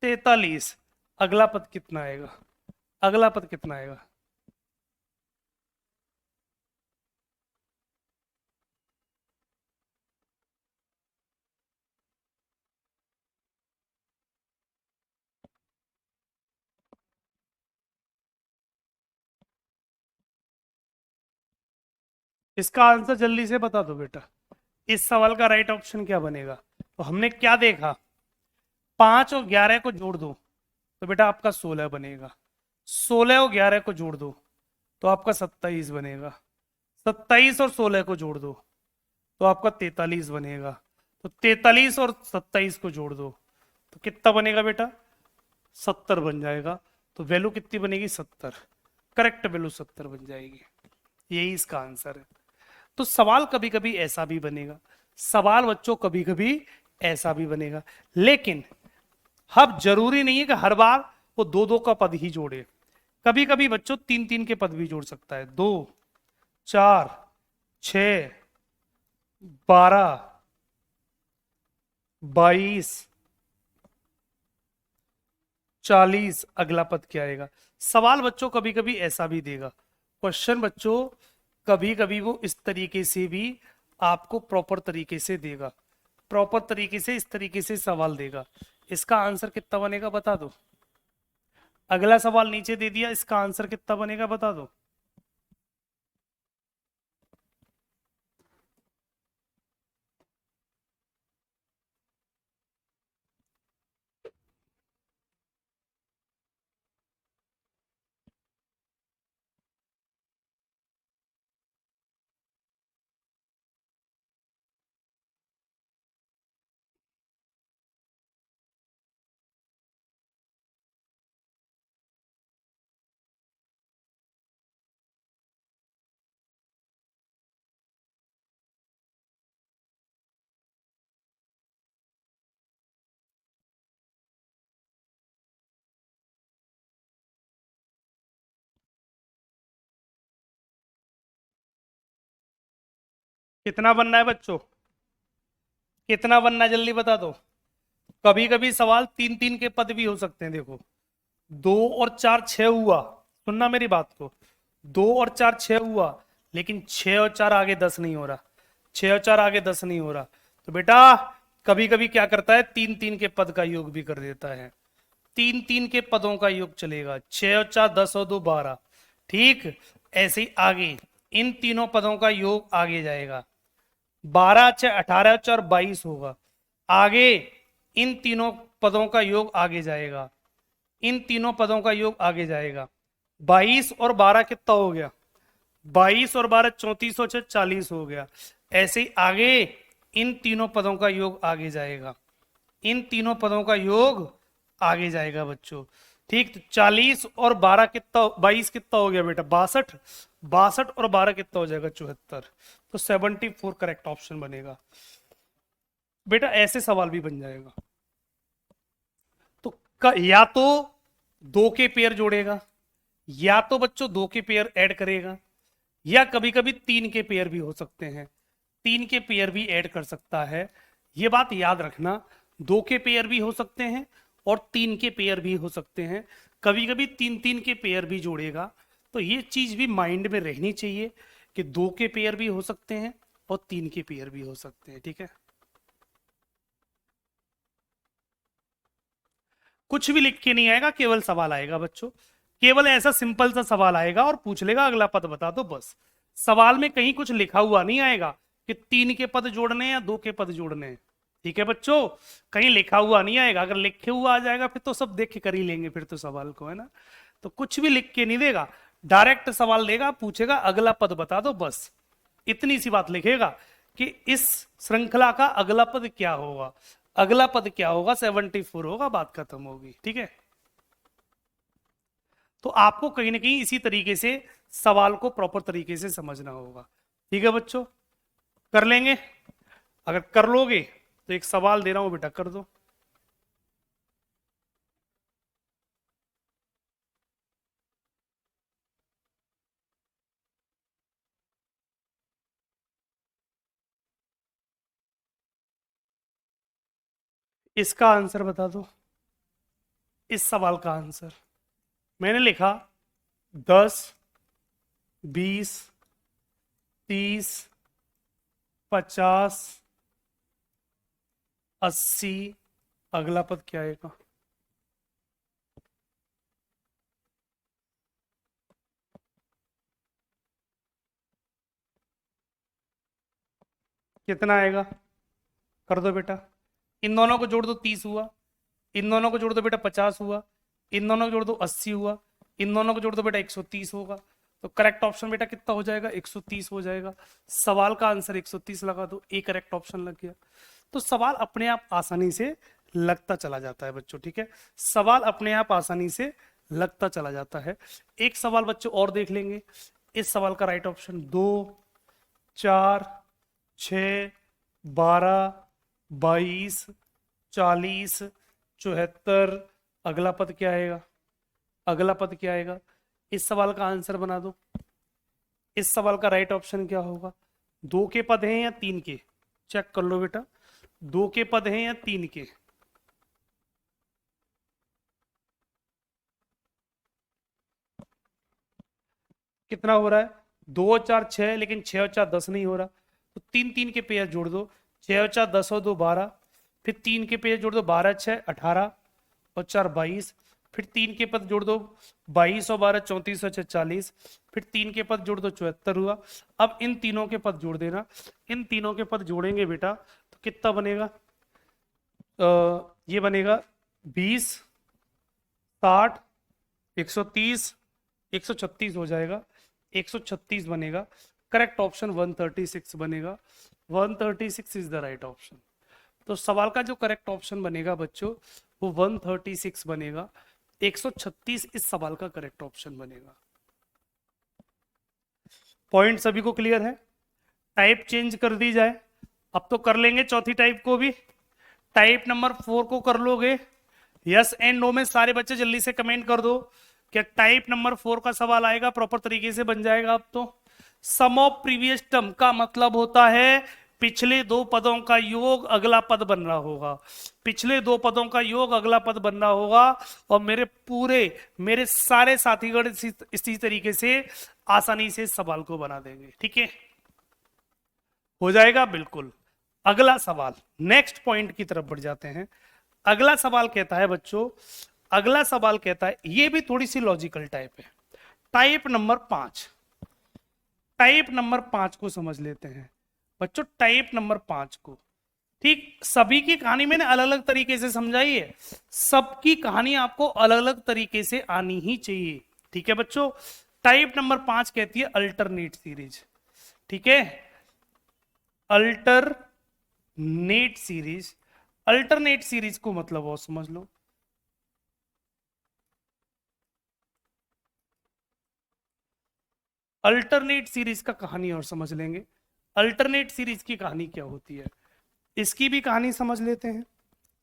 43, अगला पद कितना आएगा? अगला पद कितना आएगा? इसका आंसर जल्दी से बता दो बेटा। इस सवाल का राइट ऑप्शन क्या बनेगा? तो हमने क्या देखा, 5 और 11 को जोड़ दो तो बेटा आपका 16 बनेगा, 16 और 11 को जोड़ दो तो आपका 27 बनेगा, 27 और 16 को जोड़ दो तो आपका 43 बनेगा, तो 43 और 27 को जोड़ दो तो कितना बनेगा बेटा? 70 बन जाएगा। तो वैल्यू कितनी बनेगी? 70। करेक्ट वैल्यू 70 बन जाएगी, यही इसका आंसर है। तो सवाल कभी कभी ऐसा भी बनेगा, सवाल बच्चों कभी कभी ऐसा भी बनेगा, लेकिन अब जरूरी नहीं है कि हर बार वो दो दो का पद ही जोड़े। कभी कभी बच्चों 3 3 के पद भी जोड़ सकता है। 2, 4, 6, 12, 22, 40 अगला पद क्या आएगा। सवाल बच्चों कभी कभी ऐसा भी देगा, क्वेश्चन बच्चों कभी कभी वो इस तरीके से भी आपको प्रॉपर तरीके से देगा, प्रॉपर तरीके से इस तरीके से सवाल देगा। इसका आंसर कितना बनेगा बता दो। अगला सवाल नीचे दे दिया, इसका आंसर कितना बनेगा बता दो। कितना बनना है बच्चों, कितना बनना है जल्दी बता दो। कभी कभी सवाल तीन तीन के पद भी हो सकते हैं, देखो 2 और 4 6 हुआ, सुनना मेरी बात को, 2 और 4 6 हुआ, लेकिन 6 और 4 आगे 10 नहीं हो रहा, 6 और 4 आगे 10 नहीं हो रहा, तो बेटा कभी कभी क्या करता है, तीन तीन के पद का योग भी कर देता है, तीन तीन के पदों का योग चलेगा, 6 और 4 10 और 2 12, ठीक। ऐसे ही आगे इन तीनों पदों का योग आगे जाएगा, 12 6 18 और 4 22 होगा, आगे इन तीनों पदों का योग आगे जाएगा, इन तीनों पदों का योग आगे जाएगा, 22 और 12 कितना हो गया, 22 और 12 34 और 6 40 हो गया। ऐसे ही आगे इन तीनों पदों का योग आगे जाएगा, इन तीनों पदों का योग आगे जाएगा बच्चों, ठीक। तो 40 और 12 कितना, 22 कितना हो गया बेटा 62, 62 और 12 कितना हो जाएगा 74, तो 74 करेक्ट ऑप्शन बनेगा बेटा। ऐसे सवाल भी बन जाएगा। तो या तो दो के पेयर जोड़ेगा, या तो बच्चों दो के पेयर ऐड करेगा, या कभी कभी तीन के पेयर भी हो सकते हैं, तीन के पेयर भी ऐड कर सकता है। ये बात याद रखना, दो के पेयर भी हो सकते हैं और तीन के पेयर भी हो सकते हैं, कभी कभी तीन तीन के पेयर भी जोड़ेगा। तो ये चीज भी माइंड में रहनी चाहिए कि दो के पेयर भी हो सकते हैं और तीन के पेयर भी हो सकते हैं, ठीक है। कुछ भी लिख के नहीं आएगा, केवल सवाल आएगा बच्चों, केवल ऐसा सिंपल सा सवाल आएगा और पूछ लेगा अगला पद बता दो, बस। सवाल में कहीं कुछ लिखा हुआ नहीं आएगा कि तीन के पद जोड़ने या दो के पद जोड़ने हैं, ठीक है बच्चों, कहीं लिखा हुआ नहीं आएगा। अगर लिखे हुआ आ जाएगा फिर तो सब देख के कर ही लेंगे फिर तो सवाल को, है ना। तो कुछ भी लिख के नहीं देगा, डायरेक्ट सवाल देगा, पूछेगा अगला पद बता दो, बस इतनी सी बात लिखेगा कि इस श्रृंखला का अगला पद क्या होगा, अगला पद क्या होगा, 74 होगा, बात खत्म होगी, ठीक है। तो आपको कहीं ना कहीं इसी तरीके से सवाल को प्रॉपर तरीके से समझना होगा, ठीक है बच्चों। कर लेंगे, अगर कर लोगे तो एक सवाल दे रहा हूं बेटा, कर दो। इसका आंसर बता दो, इस सवाल का आंसर मैंने लिखा 10 20 30 50 80, अगला पद क्या आएगा। कितना आएगा, कर दो बेटा। इन दोनों को जोड़ दो 30 हुआ, इन दोनों को जोड़ दो बेटा 50 हुआ, इन दोनों को जोड़ दो 80 हुआ, इन दोनों को जोड़ दो बेटा 130 होगा। तो करेक्ट ऑप्शन बेटा कितना हो जाएगा, 130 हो जाएगा। सवाल का आंसर 130 लगा दो, एक करेक्ट ऑप्शन लग गया। तो सवाल अपने आप आसानी से लगता चला जाता है बच्चों, ठीक है, सवाल अपने आप आसानी से लगता चला जाता है। एक सवाल बच्चों और देख लेंगे। इस सवाल का राइट ऑप्शन 2 4 6 12 22 40 74, अगला पद क्या आएगा, अगला पद क्या आएगा। इस सवाल का आंसर बना दो। इस सवाल का राइट ऑप्शन क्या होगा, दो के पद हैं या तीन के, चेक कर लो बेटा, दो के पद हैं या तीन के। कितना हो रहा है, 2 और 4 6, लेकिन 6 और 4 10 नहीं हो रहा, तो 3 3 के पेयर जोड़ दो, 6 और 4 10 और 2 12, फिर 3 के पेयर जोड़ दो, 12 6 18 और 4 22, फिर 3 के पद जोड़ दो, 22 और 12 34 और 6 40, फिर 3 के पद जोड़ दो, 74 हुआ। अब इन तीनों के पद जोड़ देना, इन तीनों के पद जोड़ेंगे बेटा तो कितना बनेगा, ये बनेगा 20 60 130 136 हो जाएगा, 136 बनेगा। करेक्ट ऑप्शन 136 बनेगा, 136 इज द राइट ऑप्शन। तो सवाल का जो करेक्ट ऑप्शन बनेगा बच्चों वो 136 बनेगा, 136 इस सवाल का करेक्ट ऑप्शन बनेगा। पॉइंट सभी को क्लियर है? टाइप चेंज कर दी जाए, अब तो कर लेंगे चौथी टाइप को भी। टाइप नंबर 4 को कर लोगे? यस एंड नो में सारे बच्चे जल्दी से कमेंट कर दो। क्या टाइप नंबर 4 का सवाल आएगा? प्रॉपर तरीके से बन जाएगा। अब तो सम ऑफ प्रीवियस टर्म का मतलब होता है पिछले दो पदों का योग अगला पद बन रहा होगा, पिछले दो पदों का योग अगला पद बन रहा होगा। और मेरे सारे साथीगण इसी तरीके से आसानी से सवाल को बना देंगे। ठीक है, हो जाएगा बिल्कुल। अगला सवाल, नेक्स्ट पॉइंट की तरफ बढ़ जाते हैं। अगला सवाल कहता है बच्चों, अगला सवाल कहता है, ये भी थोड़ी सी लॉजिकल टाइप है। टाइप नंबर 5, टाइप नंबर 5 को समझ लेते हैं बच्चों, टाइप नंबर 5 को। ठीक, सभी की कहानी मैंने अलग अलग तरीके से समझाई है, सबकी कहानी आपको अलग अलग तरीके से आनी ही चाहिए। ठीक है बच्चों, टाइप नंबर 5 कहती है अल्टरनेट सीरीज। ठीक है, अल्टरनेट सीरीज, अल्टरनेट सीरीज को मतलब और समझ लो। अल्टरनेट सीरीज का कहानी और समझ लेंगे। अल्टरनेट सीरीज की कहानी क्या होती है, इसकी भी कहानी समझ लेते हैं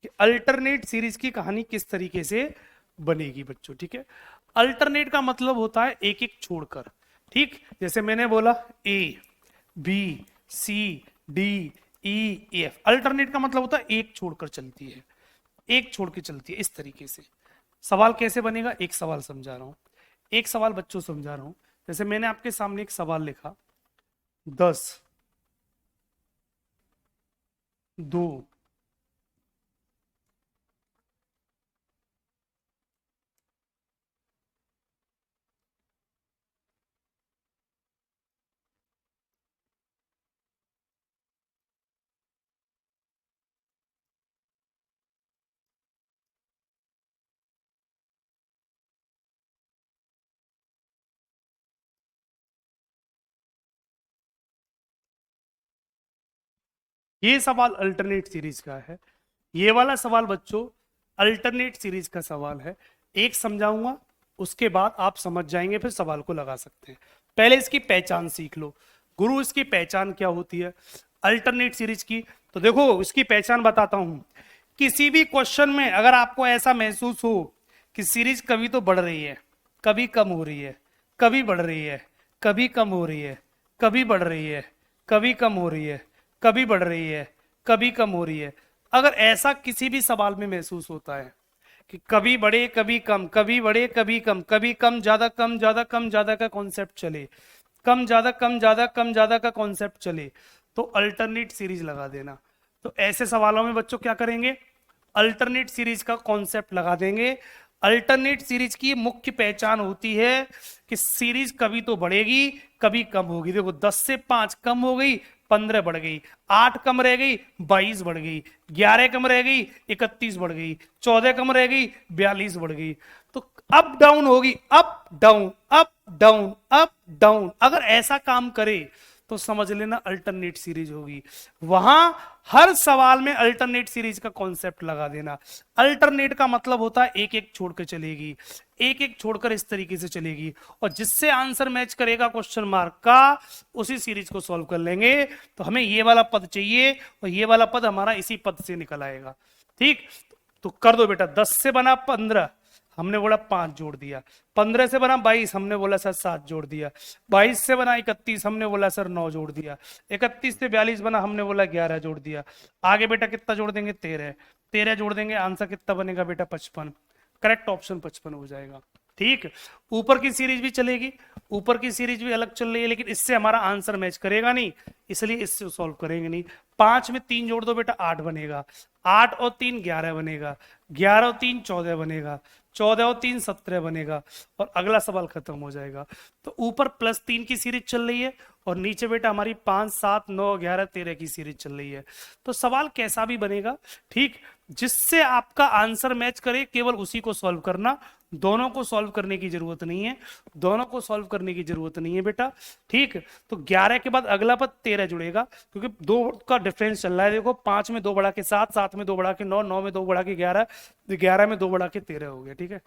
कि अल्टरनेट सीरीज की कहानी किस तरीके से बनेगी बच्चों। ठीक है, अल्टरनेट का मतलब होता है एक एक छोड़कर। ठीक, जैसे मैंने बोला A B C D E F, alternate का मतलब होता है एक छोड़कर चलती है, एक छोड़ के चलती है, इस तरीके से। सवाल कैसे बनेगा, एक सवाल समझा रहा हूं, एक सवाल बच्चों समझा रहा हूं। जैसे मैंने आपके सामने एक सवाल लिखा, 10 2 ये सवाल अल्टरनेट सीरीज का है। ये वाला सवाल बच्चों अल्टरनेट सीरीज का सवाल है। एक समझाऊंगा, उसके बाद आप समझ जाएंगे, फिर सवाल को लगा सकते हैं। पहले इसकी पहचान सीख लो। गुरु, इसकी पहचान क्या होती है अल्टरनेट सीरीज की? तो देखो, इसकी पहचान बताता हूं। किसी भी क्वेश्चन में अगर आपको ऐसा महसूस हो कि सीरीज कभी तो बढ़ रही है, कभी कम हो रही है, कभी बढ़ रही है, कभी कम हो रही है, कभी बढ़ रही है, कभी कम हो रही है, कभी बढ़ रही है, कभी कम हो रही है, अगर ऐसा किसी भी सवाल में महसूस होता है कि कभी बढ़े कभी कम, कभी बढ़े कभी कम, कभी कम ज्यादा, कम ज्यादा, कम ज्यादा का कॉन्सेप्ट चले, कम ज्यादा कम ज्यादा कम ज्यादा का कॉन्सेप्ट चले, तो अल्टरनेट सीरीज लगा देना। तो ऐसे सवालों में बच्चों क्या करेंगे, अल्टरनेट सीरीज का कॉन्सेप्ट लगा देंगे। अल्टरनेट सीरीज की मुख्य पहचान होती है कि सीरीज कभी तो बढ़ेगी, कभी कम होगी। देखो, 10 से 5 कम हो गई, 15 बढ़ गई, 8 कम रह गई, 22 बढ़ गई, 11 कम रह गई, 31 बढ़ गई, 14 कम रह गई, 42 बढ़ गई। तो अप डाउन होगी, up down, up down, up down. अगर ऐसा काम करे तो समझ लेना अल्टरनेट सीरीज होगी। वहां हर सवाल में अल्टरनेट सीरीज का कॉन्सेप्ट लगा देना। अल्टरनेट का मतलब होता है एक एक छोड़कर चलेगी, एक एक छोड़कर इस तरीके से चलेगी, और जिससे आंसर मैच करेगा क्वेश्चन मार्क का, उसी सीरीज को सॉल्व कर लेंगे। तो हमें ये वाला पद चाहिए और ये वाला पद हमारा इसी पद से निकल आएगा। ठीक, तो कर दो बेटा। 10 से बना 15, हमने बोला 5 जोड़ दिया। 15 से बना 22, हमने बोला सर 7 जोड़ दिया। 22 से बना 31, हमने बोला सर 9 जोड़ दिया। 31 से 42 बना, हमने बोला 11 जोड़ दिया। आगे बेटा कितना जोड़ देंगे, 13। 13 जोड़ देंगे, आंसर कितना बनेगा बेटा, 55। करेक्ट ऑप्शन 55 हो जाएगा। ठीक, ऊपर की सीरीज भी चलेगी, ऊपर की सीरीज भी अलग चल रही है, लेकिन इससे हमारा आंसर मैच करेगा नहीं, इसलिए इससे सॉल्व करेंगे नहीं। 5 में 3 जोड़ दो बेटा 8 बनेगा, 8 और 3 11 बनेगा, 11 और 3 14 बनेगा, 14 और 3 17 बनेगा, और अगला सवाल खत्म हो जाएगा। तो ऊपर +3 की सीरीज चल रही है, और नीचे बेटा हमारी 5 7 9 11 13 की सीरीज चल रही है। तो सवाल कैसा भी बनेगा, ठीक, जिससे आपका आंसर मैच करे केवल उसी को सॉल्व करना, दोनों को सॉल्व करने की जरूरत नहीं है, दोनों को सॉल्व करने की जरूरत नहीं है बेटा। ठीक, तो 11 के बाद अगला पद 13 जुड़ेगा, क्योंकि 2 का डिफरेंस चल रहा है। देखो 5 में 2 बढ़ा के 7, 7 में 2 बढ़ा के 9, 9 में 2 बढ़ा के 11, 11 में 2 बढ़ा के 13 हो गया। ठीक है,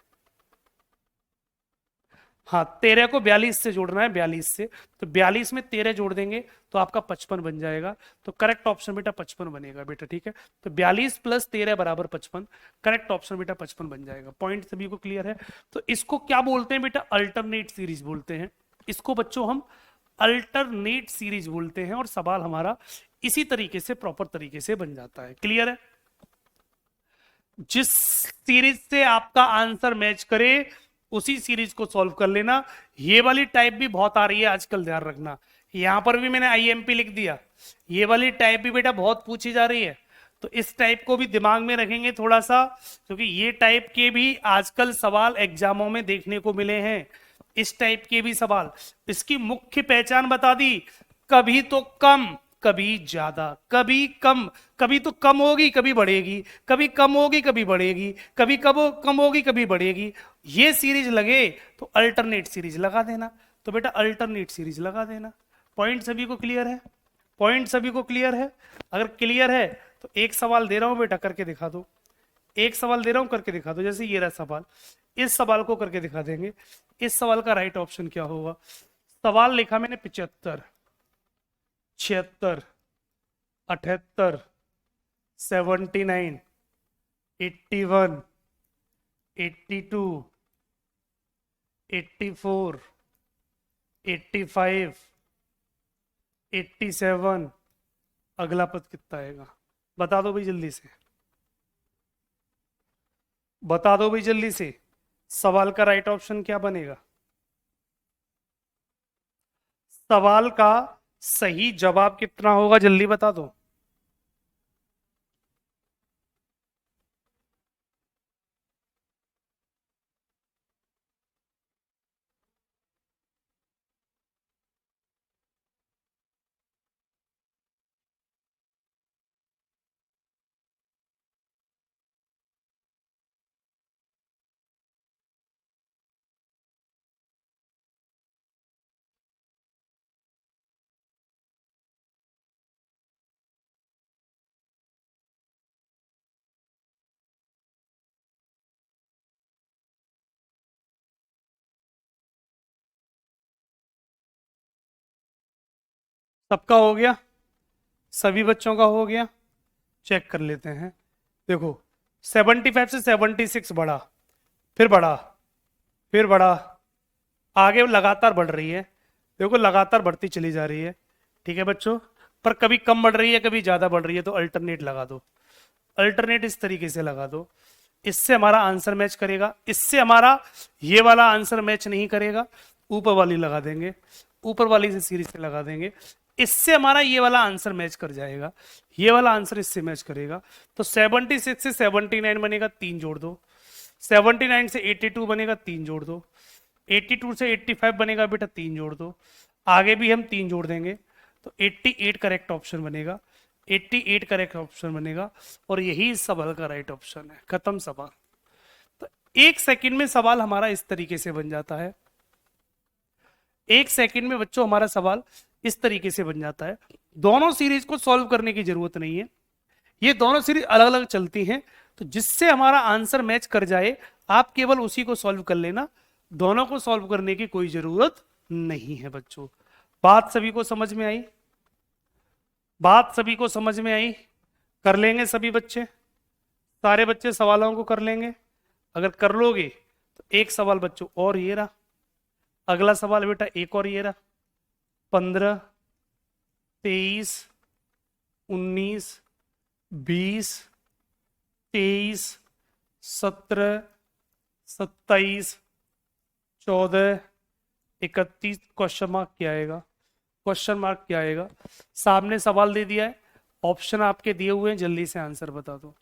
हाँ 13 को 42 से जोड़ना है, 42 से, तो 42 में 13 जोड़ देंगे तो आपका 55 बन जाएगा। तो करेक्ट ऑप्शन बेटा 55 बनेगा बेटा। ठीक है, तो 42 + 13 = 55, करेक्ट ऑप्शन बेटा 55 बन जाएगा। पॉइंट सभी को क्लियर है? तो इसको क्या बोलते हैं बेटा? अल्टरनेट सीरीज बोलते हैं इसको बच्चों, हम अल्टरनेट सीरीज बोलते हैं, और सवाल हमारा इसी तरीके से प्रॉपर तरीके से बन जाता है। क्लियर है? जिस सीरीज से आपका आंसर मैच करे उसी सीरीज को सॉल्व कर लेना। ये वाली टाइप भी बहुत आ रही है आजकल, ध्यान रखना। यहां पर भी मैंने आईएमपी लिख दिया, ये वाली टाइप भी बेटा बहुत पूछी जा रही है, तो इस टाइप को भी दिमाग में रखेंगे थोड़ा सा, क्योंकि ये टाइप के भी आजकल सवाल एग्जामों में देखने को मिले हैं। इस टाइप के भी सवाल, इसकी मुख्य पहचान बता दी, कभी तो कम कभी ज्यादा, कभी कम, कभी तो कम होगी कभी बढ़ेगी, कभी कम होगी कभी बढ़ेगी, कभी कब कम होगी कभी बढ़ेगी। ये सीरीज लगे तो अल्टरनेट सीरीज लगा देना, तो बेटा अल्टरनेट सीरीज लगा देना। पॉइंट सभी को क्लियर है? पॉइंट सभी को क्लियर है? अगर क्लियर है तो एक सवाल दे रहा हूं बेटा, करके दिखा दो। एक सवाल दे रहा हूं, करके दिखा दो। जैसे ये रहा सवाल, इस सवाल को करके दिखा देंगे। इस सवाल का राइट ऑप्शन क्या होगा? सवाल लिखा मैंने 75, 76, 78, 79, 81, 82, 84, 85, 87, अगला पद कितना आएगा? बता दो भाई जल्दी से, बता दो भाई जल्दी से, सवाल का राइट ऑप्शन क्या बनेगा? सवाल का सही जवाब कितना होगा, जल्दी बता दो। सबका हो गया? सभी बच्चों का हो गया? चेक कर लेते हैं। देखो 75 से 76 बढ़ा, फिर बढ़ा, फिर बढ़ा, आगे लगातार बढ़ रही है। देखो लगातार बढ़ती चली जा रही है। ठीक है बच्चों, पर कभी कम बढ़ रही है कभी ज्यादा बढ़ रही है, तो अल्टरनेट लगा दो। अल्टरनेट इस तरीके से लगा दो, इससे हमारा आंसर मैच करेगा, इससे हमारा ये वाला आंसर मैच नहीं करेगा, ऊपर वाली लगा देंगे, ऊपर वाली से सीरीज से लगा देंगे, इससे हमारा ये वाला आंसर मैच कर जाएगा, ये वाला आंसर इससे मैच करेगा। तो 76 से 79 बनेगा, 3 जोड़ दो। 79 से 82 बनेगा, 3 जोड़ दो। 82 से 85 बनेगा बेटा, 3 जोड़ दो। आगे भी हम 3 जोड़ देंगे, तो 88 करेक्ट ऑप्शन बनेगा, 88 करेक्ट ऑप्शन बनेगा, और यही इस सवाल का राइट ऑप्शन है। खत्म सवाल। तो 1 सेकंड में सवाल हमारा इस तरीके से बन जाता है। 1 सेकंड में बच्चों हमारा सवाल इस तरीके से बन जाता है। दोनों सीरीज को सॉल्व करने की जरूरत नहीं है, ये दोनों सीरीज अलग अलग चलती हैं, तो जिससे हमारा आंसर मैच कर जाए आप केवल उसी को सॉल्व कर लेना, दोनों को सॉल्व करने की कोई जरूरत नहीं है बच्चों। बात सभी को समझ में आई? बात सभी को समझ में आई? कर लेंगे सभी बच्चे, सारे बच्चे सवालों को कर लेंगे? अगर कर लोगे तो एक सवाल बच्चों और ये रहा, अगला सवाल बेटा एक और ये रहा, 15, 23, 19, 20, 23, 17, 27, 14, 31, क्वेश्चन मार्क क्या आएगा? क्वेश्चन मार्क क्या आएगा? सामने सवाल दे दिया है, ऑप्शन आपके दिए हुए हैं, जल्दी से आंसर बता दो।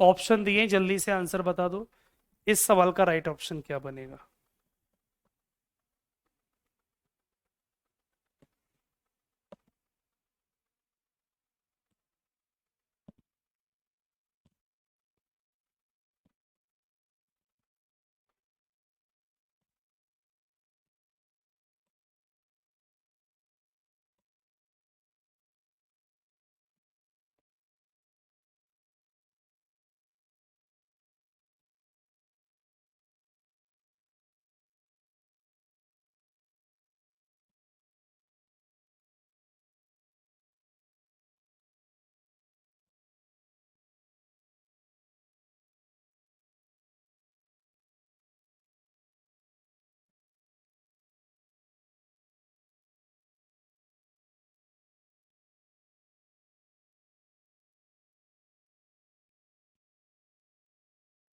ऑप्शन दिए हैं, जल्दी से आंसर बता दो। इस सवाल का राइट ऑप्शन क्या बनेगा?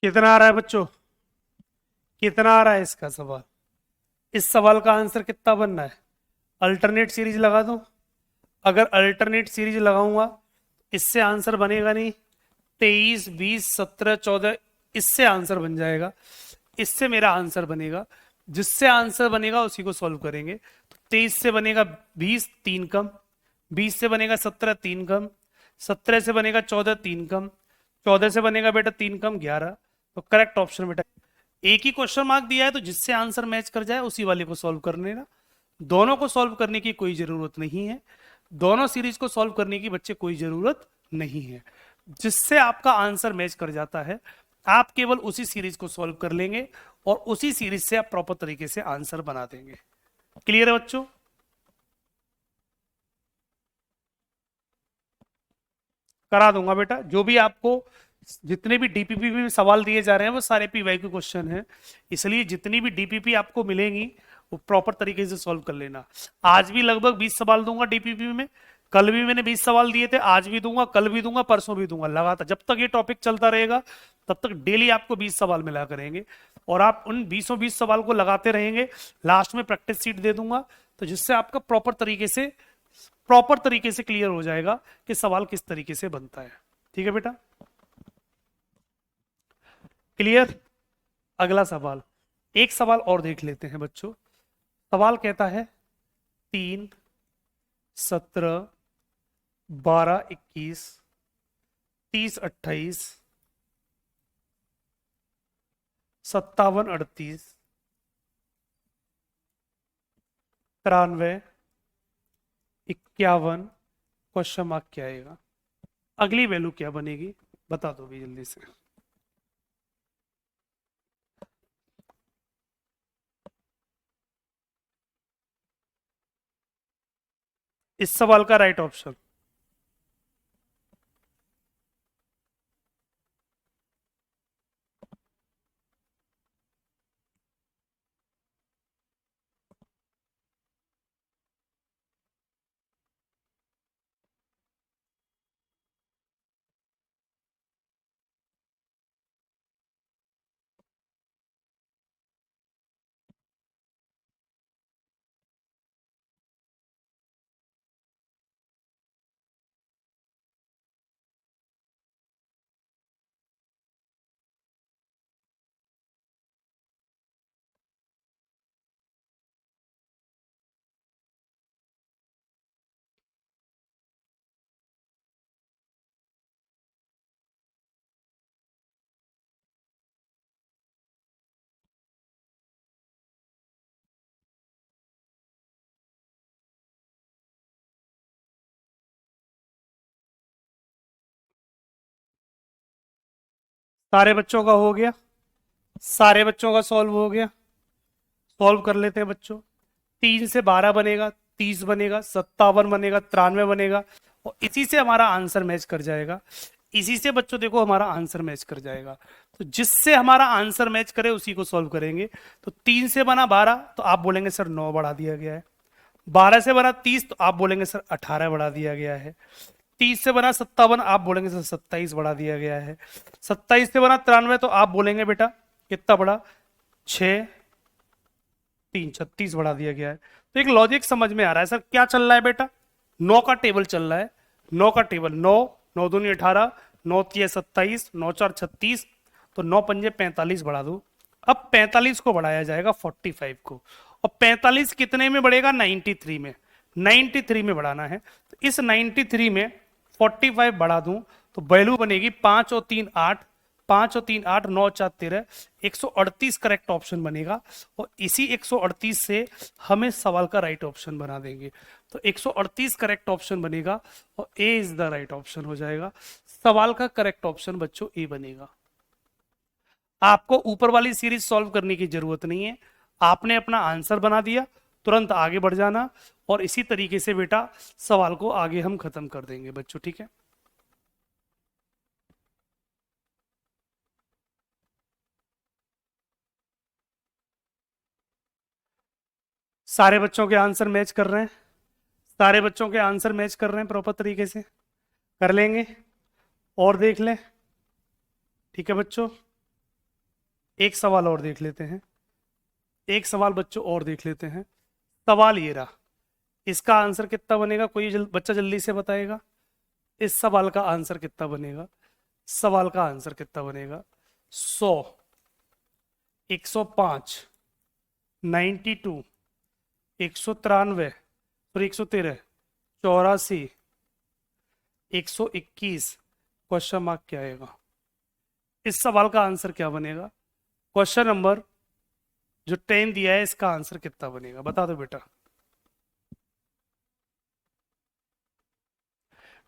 कितना आ रहा है बच्चों? कितना आ रहा है इसका सवाल? इस सवाल का आंसर कितना बनना है? अल्टरनेट सीरीज लगा दूं? अगर अल्टरनेट सीरीज लगाऊंगा, इससे आंसर बनेगा नहीं। 23, 20, 17, 14, इससे आंसर बन जाएगा। इससे मेरा आंसर बनेगा। जिससे आंसर बनेगा उसी को सॉल्व करेंगे। तो 23 से बनेगा 20, 3 कम। 20 से बनेगा 17, 3 कम। 17 से बनेगा 14, 3 कम। 14 से बनेगा बेटा 3 कम 11। तो करेक्ट ऑप्शन बेटा, एक ही क्वेश्चन मार्क दिया है तो जिससे आंसर मैच कर जाए उसी वाले को सॉल्व कर लेना। दोनों को सॉल्व करने की कोई जरूरत नहीं है। दोनों सीरीज को सॉल्व करने की बच्चे कोई जरूरत नहीं है। जिससे आपका आंसर मैच कर जाता है, आप केवल उसी सीरीज को सॉल्व कर लेंगे और उसी सीरीज से आप प्रॉपर तरीके से आंसर बना देंगे। क्लियर है बच्चों? करा दूंगा बेटा। जो भी आपको जितने भी डीपीपी में सवाल दिए जा रहे हैं वो सारे पीवाई के क्वेश्चन हैं, इसलिए जितनी भी डीपीपी आपको मिलेंगी वो प्रॉपर तरीके से सॉल्व कर लेना। आज भी लगभग 20 सवाल दूंगा डीपीपी में। कल भी मैंने 20 सवाल दिए थे, आज भी दूंगा, कल भी दूंगा, परसों भी दूंगा। लगातार जब तक ये टॉपिक चलता रहेगा तब तक डेली आपको 20 सवाल मिला करेंगे और आप उन 20 सवाल को लगाते रहेंगे। लास्ट में प्रैक्टिस सीट दे दूंगा, तो जिससे आपका प्रॉपर तरीके से क्लियर हो जाएगा कि सवाल किस तरीके से बनता है। ठीक है बेटा? क्लियर? अगला सवाल, एक सवाल और देख लेते हैं बच्चों। सवाल कहता है 3, 17, 12, 21, 30, 28, 57, 38, 93, 51, क्वेश्चन मार्क क्या आएगा? अगली वैल्यू क्या बनेगी बता दो भी जल्दी से। इस सवाल का राइट ऑप्शन, सारे बच्चों का हो गया? सारे बच्चों का सॉल्व हो गया? सॉल्व कर लेते हैं बच्चों। 3 से 12 बनेगा, 30 बनेगा, 57 बनेगा, 93 बनेगा और इसी से हमारा आंसर मैच कर जाएगा। इसी से बच्चों देखो हमारा आंसर मैच कर जाएगा। तो जिससे हमारा आंसर मैच करे उसी को सॉल्व करेंगे। तो 3 से बना 12 तो आप बोलेंगे सर 9 बढ़ा दिया गया है। 12 से बना 30 तो आप बोलेंगे सर 18 बढ़ा दिया गया है। 30 से बना 57 आप बोलेंगे सर 27 बढ़ा दिया गया है। 27 से बना 93 तो आप बोलेंगे बेटा कितना बड़ा, 6। 3 36 बढ़ा दिया गया है। तो एक लॉजिक समझ में आ रहा है सर, क्या चल रहा है बेटा, 9 का टेबल चल रहा है, 9 का टेबल, 9 9 दूनी 18, 9 तिया 27, 9 4 36, तो 9 पंजे 45 बढ़ा दो। अब 45 को बढ़ाया जाएगा 45 को, और 45 कितने में बढ़ेगा, 93 में, 93 में बढ़ाना है। तो इस 93 में 45 बढ़ा दूं तो वैल्यू बनेगी 5 और 3 8, 5 और 3 8, 9 4 13, 138 करेक्ट ऑप्शन बनेगा। और इसी 138 से हमें सवाल का राइट ऑप्शन बना देंगे। तो 138 करेक्ट ऑप्शन बनेगा और ए इज द राइट ऑप्शन हो जाएगा। सवाल का करेक्ट ऑप्शन बच्चों ए बनेगा। आपको ऊपर वाली सीरीज सॉल्व करने की जरूरत नहीं है, आपने अपना आंसर बना दिया, तुरंत आगे बढ़ जाना, और इसी तरीके से बेटा सवाल को आगे हम खत्म कर देंगे बच्चों, ठीक है। सारे बच्चों के आंसर मैच कर रहे हैं, सारे बच्चों के आंसर मैच कर रहे हैं प्रॉपर तरीके से, कर लेंगे, और देख लें, ठीक है बच्चों। एक सवाल और देख लेते हैं, एक सवाल बच्चों और देख लेते हैं। सवाल ये रहा, इसका आंसर कितना बनेगा, कोई बच्चा जल्दी से बताएगा, इस सवाल का आंसर कितना बनेगा, सवाल का आंसर कितना बनेगा, 100, 105, 92, 193 और 113, 84, 121, क्वेश्चन मार्क क्या आएगा, इस सवाल का आंसर क्या बनेगा, क्वेश्चन नंबर जो 10 दिया है इसका आंसर कितना बनेगा, बता दो बेटा।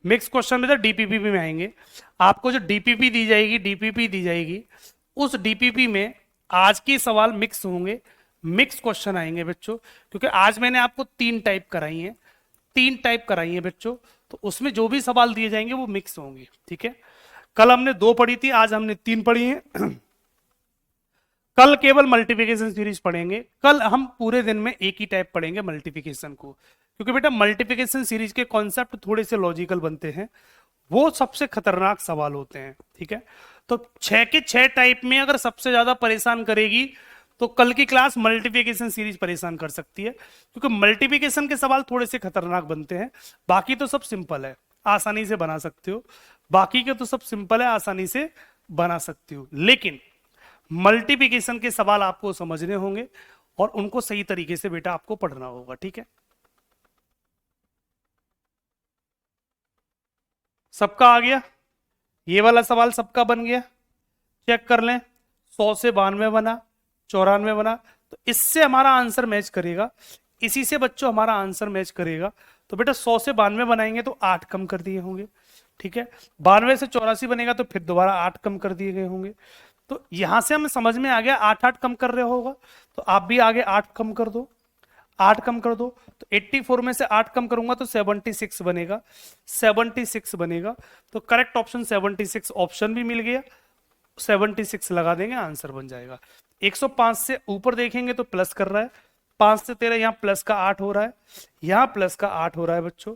मिक्स क्वेश्चन में तो डीपीपी में आएंगे, आपको जो डीपीपी दी जाएगी, डीपीपी दी जाएगी, उस डीपीपी में आज के सवाल मिक्स होंगे, मिक्स क्वेश्चन आएंगे बच्चों, क्योंकि आज मैंने आपको 3 टाइप कराई हैं, 3 टाइप कराई हैं बच्चों, तो उसमें जो भी सवाल दिए जाएंगे वो मिक्स होंगे, ठीक है। कल हमने 2 पढ़ी थी, आज हमने 3 पढ़ी हैं। कल केवल मल्टीप्लिकेशन सीरीज पढ़ेंगे, कल हम पूरे दिन में एक ही टाइप पढ़ेंगे मल्टीप्लिकेशन को, क्योंकि बेटा मल्टीप्लिकेशन सीरीज के कॉन्सेप्ट थोड़े से लॉजिकल बनते हैं, वो सबसे खतरनाक सवाल होते हैं, ठीक है। तो 6 के 6 टाइप में अगर सबसे ज्यादा परेशान करेगी तो कल की क्लास मल्टीप्लिकेशन सीरीज परेशान कर सकती है, क्योंकि मल्टीप्लिकेशन के सवाल थोड़े से खतरनाक बनते हैं, बाकी तो सब सिंपल है, आसानी से बना सकते हो, बाकी के तो सब सिंपल है, आसानी से बना सकते हो, लेकिन मल्टीप्लिकेशन के सवाल आपको समझने होंगे और उनको सही तरीके से बेटा आपको पढ़ना होगा, ठीक है। सबका आ गया, ये वाला सवाल सबका बन गया, चेक कर लें, 100 से 92 बना, 94 बना, तो इससे हमारा आंसर मैच करेगा, इसी से बच्चों हमारा आंसर मैच करेगा। तो बेटा 100 से 92 बनाएंगे तो 8 कम कर दिए होंगे, ठीक है। 92 से 84 बनेगा तो फिर दोबारा 8 कम कर दिए गए होंगे। तो यहां से हमें समझ में आ गया 8 8 कम कर रहे होगा, तो आप भी आगे 8 कम कर दो, 8 कम कर दो, तो 84 में से 8 कम करूंगा तो 76 बनेगा, 76 बनेगा। तो करेक्ट ऑप्शन 76 ऑप्शन भी मिल गया, 76 लगा देंगे, आंसर बन जाएगा। 105 से ऊपर देखेंगे तो प्लस कर रहा है, 5 से 13, यहाँ प्लस का 8 हो रहा है, यहाँ प्लस का 8 हो रहा है बच्चों,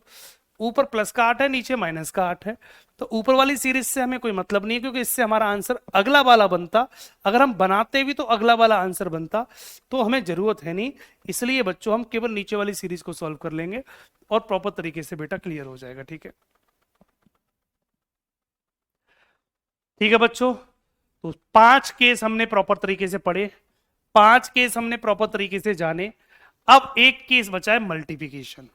ऊपर प्लस का 8 है, नीचे माइनस का 8 है। तो ऊपर वाली सीरीज से हमें कोई मतलब नहीं है, क्योंकि इससे हमारा आंसर अगला वाला बनता, अगर हम बनाते भी तो अगला वाला आंसर बनता, तो हमें जरूरत है नहीं, इसलिए बच्चों हम केवल नीचे वाली सीरीज को सॉल्व कर लेंगे और प्रॉपर तरीके से बेटा क्लियर हो जाएगा, ठीक है। ठीक है बच्चों, तो 5 केस हमने प्रॉपर तरीके से पढ़े, 5 केस हमने प्रॉपर तरीके से जाने। अब एक केस बचा है मल्टीप्लिकेशन,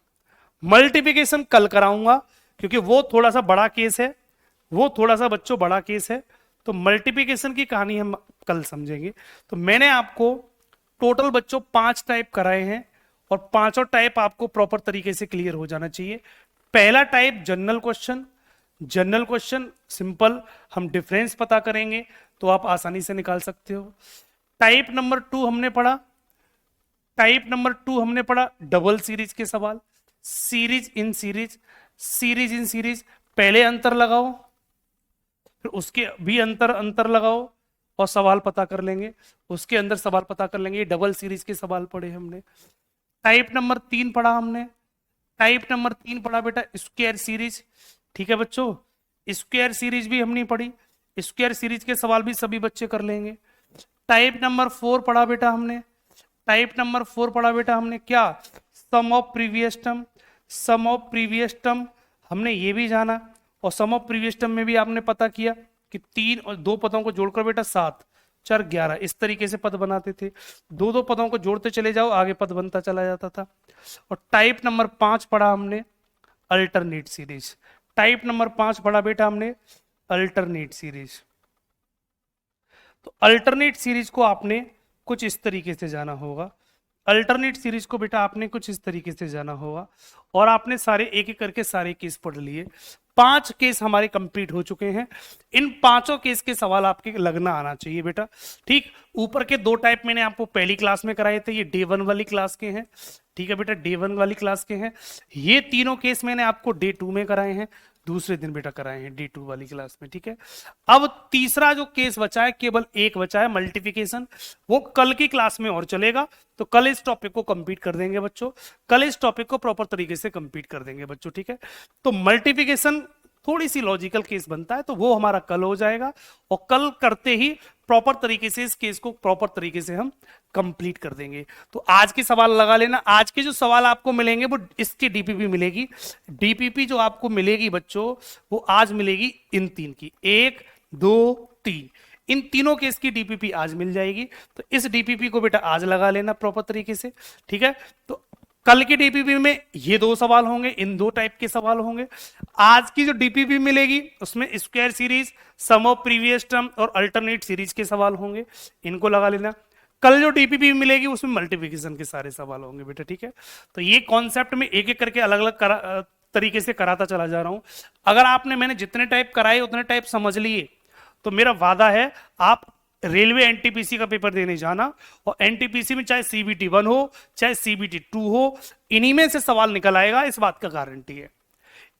मल्टीप्लिकेशन कल कराऊंगा, क्योंकि वो थोड़ा सा बड़ा केस है, वो थोड़ा सा बच्चों बड़ा केस है, तो मल्टीप्लिकेशन की कहानी हम कल समझेंगे। तो मैंने आपको टोटल बच्चों 5 टाइप कराए हैं, और पांचों टाइप आपको प्रॉपर तरीके से क्लियर हो जाना चाहिए। पहला type general question, general question simple, हम डिफरेंस पता करेंगे तो आप आसानी से निकाल सकते हो। टाइप नंबर 2 हमने पढ़ा, टाइप नंबर 2 हमने पढ़ा डबल सीरीज के सवाल, series in series, series in series, पहले अंतर लगाओ, फिर उसके भी अंतर अंतर लगाओ और सवाल पता कर लेंगे, उसके अंदर सवाल पता कर लेंगे। ये डबल सीरीज के सवाल पढ़े हमने। टाइप नंबर 3 पढ़ा हमने, टाइप नंबर 3 पढ़ा बेटा स्क्वायर सीरीज, ठीक है बच्चों, स्क्वायर सीरीज भी हमने पढ़ी, स्क्वायर सीरीज के सवाल भी सभी बच्चे कर लेंगे। टाइप नंबर 4 पढ़ा बेटा हमने, टाइप नंबर 4 पढ़ा बेटा हमने क्या, sum of previous term. Sum of previous term हमने ये भी जाना, और सम ऑफ प्रीवियस टर्म में भी आपने पता किया कि 3 और 2 पदों को जोड़कर बेटा 7 4 11 इस तरीके से पद बनाते थे। 2 पदों को जोड़ते चले जाओ, आगे पद बनता चला जाता था। और टाइप नंबर 5 पढ़ा हमने अल्टरनेट सीरीज। टाइप नंबर 5 पढ़ा बेटा हमने अल्टरनेट सीरीज। तो अल्टरनेट सीरीज को आपने कुछ इस तरीके से जाना होगा। अल्टरनेट सीरीज को बेटा आपने कुछ इस तरीके से जाना होगा, और आपने सारे एक एक करके सारे केस पढ़ लिए। 5 केस हमारे कंप्लीट हो चुके हैं। इन 5 केस के सवाल आपके लगना आना चाहिए बेटा। ठीक, ऊपर के 2 टाइप मैंने आपको पहली क्लास में कराए थे, ये डे 1 वाली क्लास के हैं। ठीक है बेटा, डे 1 वाली क्लास के हैं। ये तीनों केस मैंने आपको डे 2 में कराए हैं, दूसरे दिन बेटा कराए हैं डे 2 वाली क्लास में। ठीक है, अब तीसरा जो केस बचा है, केवल एक बचा है मल्टीप्लिकेशन, वो कल की क्लास में और चलेगा। तो कल इस टॉपिक को कंप्लीट कर देंगे बच्चों, कल इस टॉपिक को प्रॉपर तरीके से कंप्लीट कर देंगे बच्चों। ठीक है, तो मल्टीप्लिकेशन थोड़ी सी लॉजिकल केस बनता है, तो वो हमारा कल हो जाएगा, और कल करते ही प्रॉपर तरीके से इस केस को प्रॉपर तरीके से हम कंप्लीट कर देंगे। तो आज के सवाल लगा लेना। आज के जो सवाल आपको मिलेंगे वो इसकी डीपीपी मिलेगी। डीपीपी जो आपको मिलेगी बच्चों, वो आज मिलेगी इन 3 की, 1 2 3, इन तीनों केस की डीपीपी आज मिल जाएगी। तो इस डीपीपी को बेटा आज लगा लेना प्रॉपर तरीके से। ठीक है, तो कल की डीपीपी में ये 2 सवाल होंगे, इन 2 टाइप के सवाल होंगे। आज की जो डीपीपी मिलेगी उसमें square series, sum of previous term और अल्टरनेट सीरीज के सवाल होंगे, इनको लगा लेना। कल जो डीपीपी मिलेगी उसमें मल्टीप्लिकेशन के सारे सवाल होंगे बेटा। ठीक है, तो ये कॉन्सेप्ट में एक एक करके अलग अलग तरीके से कराता चला जा रहा हूं। अगर आपने मैंने जितने टाइप कराए उतने टाइप समझ लिए, तो मेरा वादा है आप रेलवे एनटीपीसी का पेपर देने जाना, और एनटीपीसी में चाहे सीबीटी 1 हो चाहे सीबीटी 2 हो, इन्हीं में से सवाल निकल आएगा, इस बात का गारंटी है।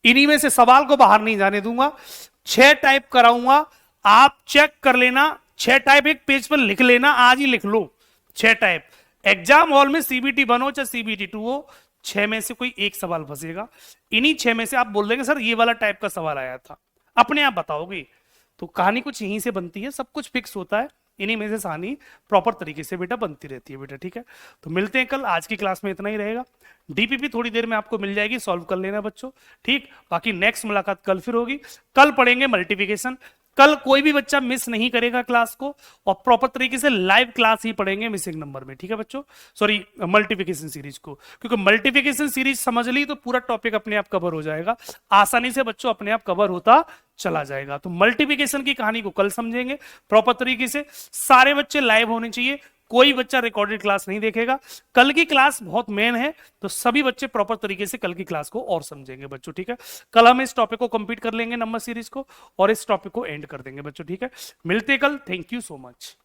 इन्हीं में से सवाल को बाहर नहीं जाने दूंगा। 6 टाइप कराऊंगा, आप चेक कर लेना। 6 टाइप एक पेज पर लिख लेना, आज ही लिख लो 6 टाइप। एग्जाम हॉल में सीबीटी 1 हो चाहे सीबीटी 2 हो, 6 में से कोई एक सवाल फंसेगा। इन्हीं 6 में से आप बोल देंगे सर ये वाला टाइप का सवाल आया था, अपने आप बताओगे। तो कहानी कुछ यहीं से बनती है, सब कुछ फिक्स होता है, इन्हीं में से कहानी प्रॉपर तरीके से बेटा बनती रहती है बेटा। ठीक है, तो मिलते हैं कल। आज की क्लास में इतना ही रहेगा। डीपीपी थोड़ी देर में आपको मिल जाएगी, सॉल्व कर लेना बच्चों। ठीक, बाकी नेक्स्ट मुलाकात कल फिर होगी। कल पढ़ेंगे मल्टीप्लिकेशन। कल कोई भी बच्चा मिस नहीं करेगा क्लास को, और प्रॉपर तरीके से लाइव क्लास ही पढ़ेंगे मिसिंग नंबर में। ठीक है बच्चों, सॉरी मल्टीप्लिकेशन सीरीज को, क्योंकि मल्टीप्लिकेशन सीरीज समझ ली तो पूरा टॉपिक अपने आप कवर हो जाएगा, आसानी से बच्चों अपने आप कवर होता चला जाएगा। तो मल्टीप्लिकेशन की कहानी को कल समझेंगे प्रॉपर तरीके से। सारे बच्चे लाइव होने चाहिए, कोई बच्चा रिकॉर्डेड क्लास नहीं देखेगा। कल की क्लास बहुत मेन है, तो सभी बच्चे प्रॉपर तरीके से कल की क्लास को और समझेंगे बच्चों। ठीक है, कल हम इस टॉपिक को कंप्लीट कर लेंगे नंबर सीरीज को, और इस टॉपिक को एंड कर देंगे बच्चों। ठीक है, मिलते कल। Thank you so much.